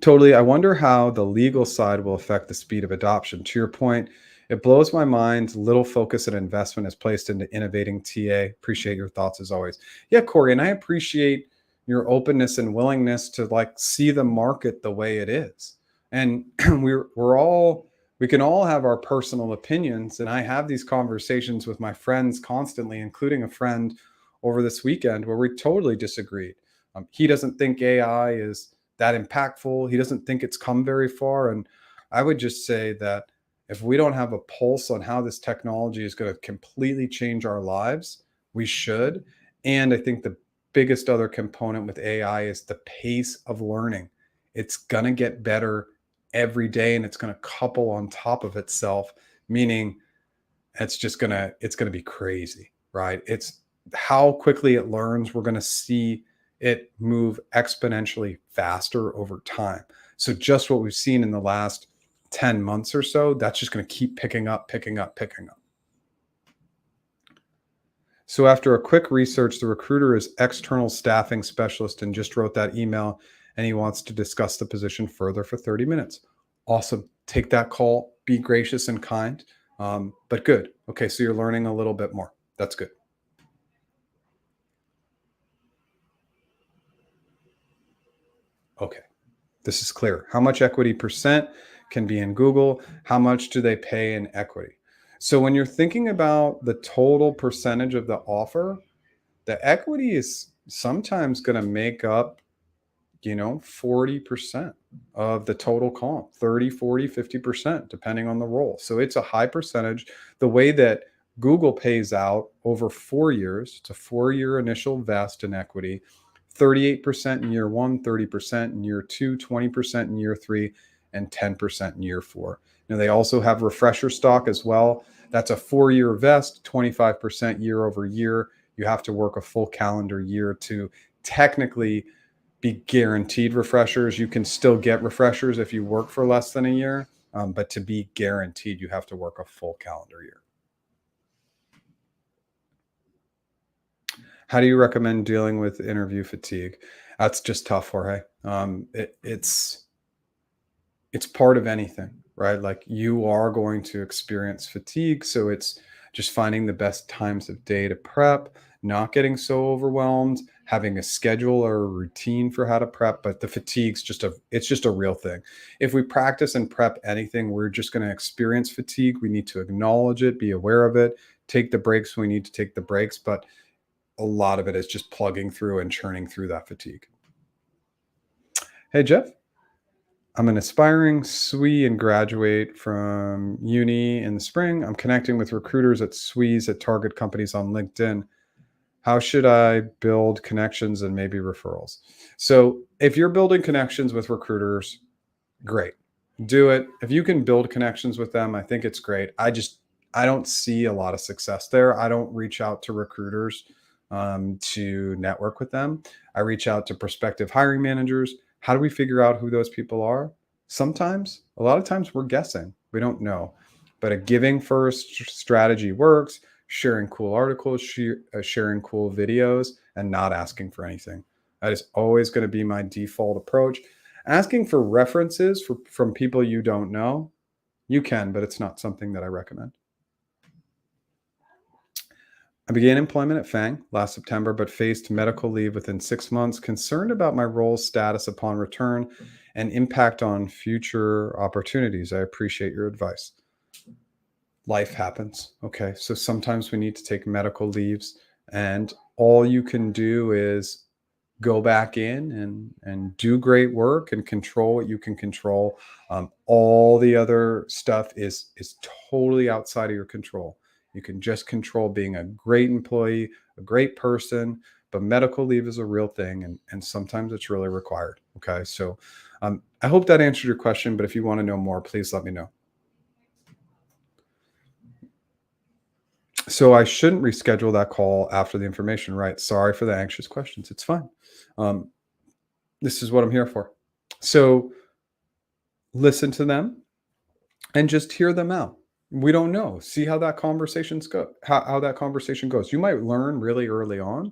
Totally. I wonder how the legal side will affect the speed of adoption. To your point, it blows my mind. Little focus and investment is placed into innovating TA. Appreciate your thoughts as always. Yeah, Corey, and I appreciate your openness and willingness to like see the market the way it is. And we can all have our personal opinions. And I have these conversations with my friends constantly, including a friend over this weekend where we totally disagreed. He doesn't think AI is that impactful. He doesn't think it's come very far. And I would just say that if we don't have a pulse on how this technology is going to completely change our lives, we should. And I think the biggest other component with AI is the pace of learning. It's going to get better every day and it's going to couple on top of itself, meaning it's going to be crazy, right? It's how quickly it learns. We're going to see it move exponentially faster over time. So just what we've seen in the last 10 months or so, that's just going to keep picking up. So after a quick research, the recruiter is external staffing specialist and just wrote that email and he wants to discuss the position further for 30 minutes. Awesome. Take that call. Be gracious and kind, but good. Okay, so you're learning a little bit more. That's good. Okay, this is clear. How much equity percent can be in Google? How much do they pay in equity? So when you're thinking about the total percentage of the offer, the equity is sometimes going to make up, 40% of the total comp, 30, 40, 50%, depending on the role. So it's a high percentage. The way that Google pays out over 4 years, it's a 4-year initial vest in equity, 38% in year 1, 30% in year 2, 20% in year 3, and 10% in year 4. Now, they also have refresher stock as well. That's a 4-year vest, 25% year over year. You have to work a full calendar year to technically be guaranteed refreshers. You can still get refreshers if you work for less than a year, but to be guaranteed, you have to work a full calendar year. How do you recommend dealing with interview fatigue? That's just tough, Jorge. It's part of anything, right? Like you are going to experience fatigue. So it's just finding the best times of day to prep, not getting so overwhelmed, having a schedule or a routine for how to prep. But the fatigue's it's just a real thing. If we practice and prep anything, we're just going to experience fatigue. We need to acknowledge it, be aware of it, take the breaks when we need to take the breaks. But a lot of it is just plugging through and churning through that fatigue. Hey, Jeff. I'm an aspiring SWE and graduate from uni in the spring. I'm connecting with recruiters at SWEs at target companies on LinkedIn. How should I build connections and maybe referrals? So if you're building connections with recruiters, great. Do it. If you can build connections with them, I think it's great. I don't see a lot of success there. I don't reach out to recruiters to network with them. I reach out to prospective hiring managers. How do we figure out who those people are? A lot of times we're guessing. We don't know. But a giving first strategy works, sharing cool articles, sharing cool videos, and not asking for anything. That is always going to be my default approach. Asking for references from people you don't know, you can, but it's not something that I recommend. I began employment at FANG last September, but faced medical leave within 6 months, concerned about my role status upon return and impact on future opportunities. I appreciate your advice. Life happens. Okay. So sometimes we need to take medical leaves, and all you can do is go back in and do great work and control what you can control. All the other stuff is totally outside of your control. You can just control being a great employee, a great person, but medical leave is a real thing. And sometimes it's really required. Okay. So I hope that answered your question, but if you want to know more, please let me know. So I shouldn't reschedule that call after the information, right? Sorry for the anxious questions. It's fine. This is what I'm here for. So listen to them and just hear them out. We don't know. See how that how that conversation goes. You might learn really early on.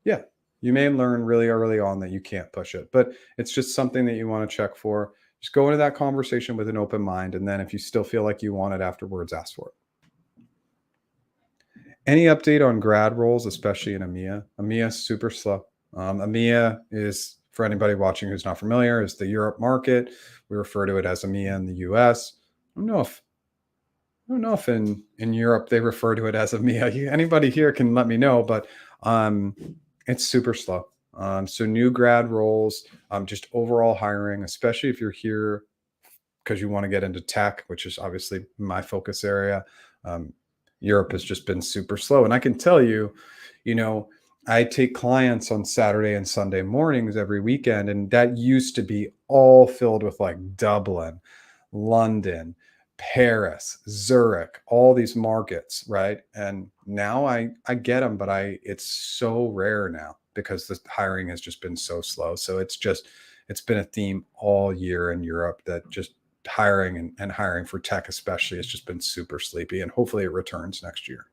Yeah. You may learn really early on that you can't push it, but it's just something that you want to check for. Just go into that conversation with an open mind. And then if you still feel like you want it afterwards, ask for it. Any update on grad roles, especially in EMEA? EMEA is super slow. EMEA is, for anybody watching who's not familiar, is the Europe market. We refer to it as EMEA in the US. I don't know if in Europe they refer to it as EMEA. Anybody here can let me know, but it's super slow. So new grad roles, just overall hiring, especially if you're here because you want to get into tech, which is obviously my focus area. Europe has just been super slow. And I can tell you, I take clients on Saturday and Sunday mornings every weekend, and that used to be all filled with like Dublin, London, Paris, Zurich, all these markets, right? And now I get them, but it's so rare now because the hiring has just been so slow. So it's been a theme all year in Europe that just hiring and hiring for tech especially has just been super sleepy, and hopefully it returns next year.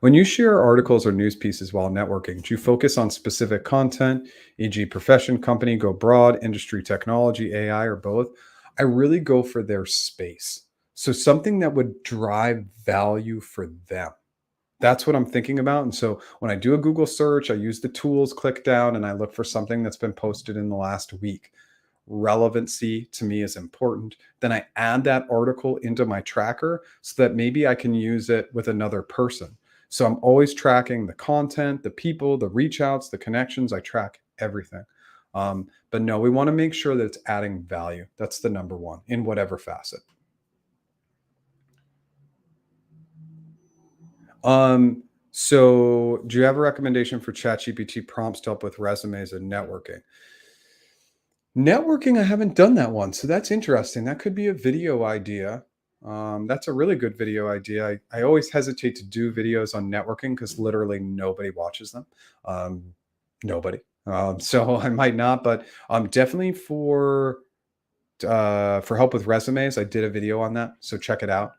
When you share articles or news pieces while networking, do you focus on specific content, e.g. profession, company, go broad, industry, technology, AI, or both? I really go for their space. So something that would drive value for them. That's what I'm thinking about. And so when I do a Google search, I use the tools, click down, and I look for something that's been posted in the last week. Relevancy to me is important. Then I add that article into my tracker so that maybe I can use it with another person. So I'm always tracking the content, the people, the reach outs, the connections. I track everything. But no, we want to make sure that it's adding value. That's the number one in whatever facet. So do you have a recommendation for ChatGPT prompts to help with resumes and networking? Networking, I haven't done that one. So that's interesting. That could be a video idea. That's a really good video idea. I always hesitate to do videos on networking because literally nobody watches them. Nobody. So I might not, but definitely for help with resumes, I did a video on that. So check it out.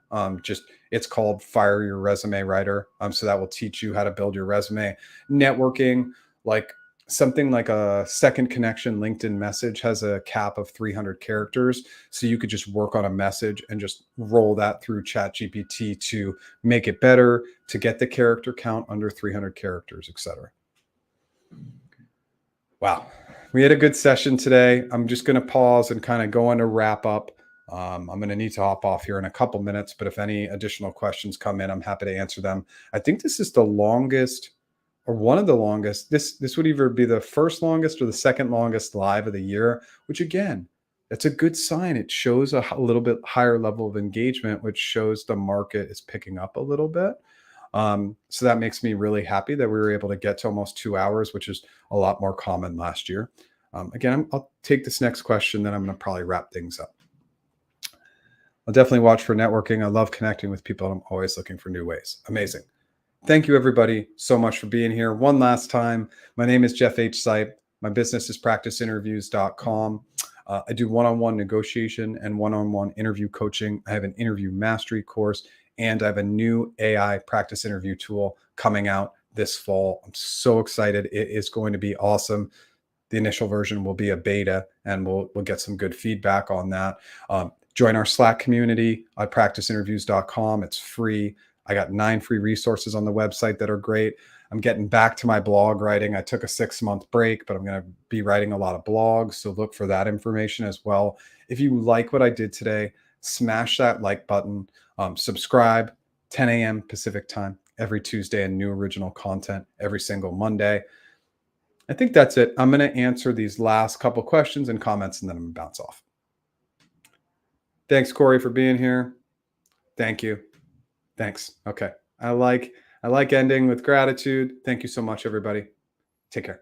It's called Fire Your Resume Writer. So that will teach you how to build your resume. Networking, like something like a second connection LinkedIn message has a cap of 300 characters. So you could just work on a message and just roll that through ChatGPT to make it better, to get the character count under 300 characters, etc. Wow. We had a good session today. I'm just going to pause and kind of go on a wrap up. I'm going to need to hop off here in a couple minutes, but if any additional questions come in, I'm happy to answer them. I think this is the longest or one of the longest. This would either be the first longest or the second longest live of the year, which again, that's a good sign. It shows a little bit higher level of engagement, which shows the market is picking up a little bit. So that makes me really happy that we were able to get to almost 2 hours, which is a lot more common last year. Again, I'll take this next question, then I'm going to probably wrap things up. I'll definitely watch for networking. I love connecting with people. I'm always looking for new ways. Amazing. Thank you, everybody, so much for being here. One last time, my name is Jeff H. Sipe. My business is practiceinterviews.com. I do one-on-one negotiation and one-on-one interview coaching. I have an interview mastery course, and I have a new AI practice interview tool coming out this fall. I'm so excited. It is going to be awesome. The initial version will be a beta, and we'll get some good feedback on that. Join our Slack community at practiceinterviews.com. It's free. I got 9 free resources on the website that are great. I'm getting back to my blog writing. I took a 6-month break, but I'm going to be writing a lot of blogs. So look for that information as well. If you like what I did today, smash that like button, subscribe, 10 a.m. Pacific time every Tuesday, and new original content every single Monday. I think that's it. I'm going to answer these last couple questions and comments, and then I'm going to bounce off. Thanks, Corey, for being here. Thank you. Thanks. Okay. I like ending with gratitude. Thank you so much, everybody. Take care.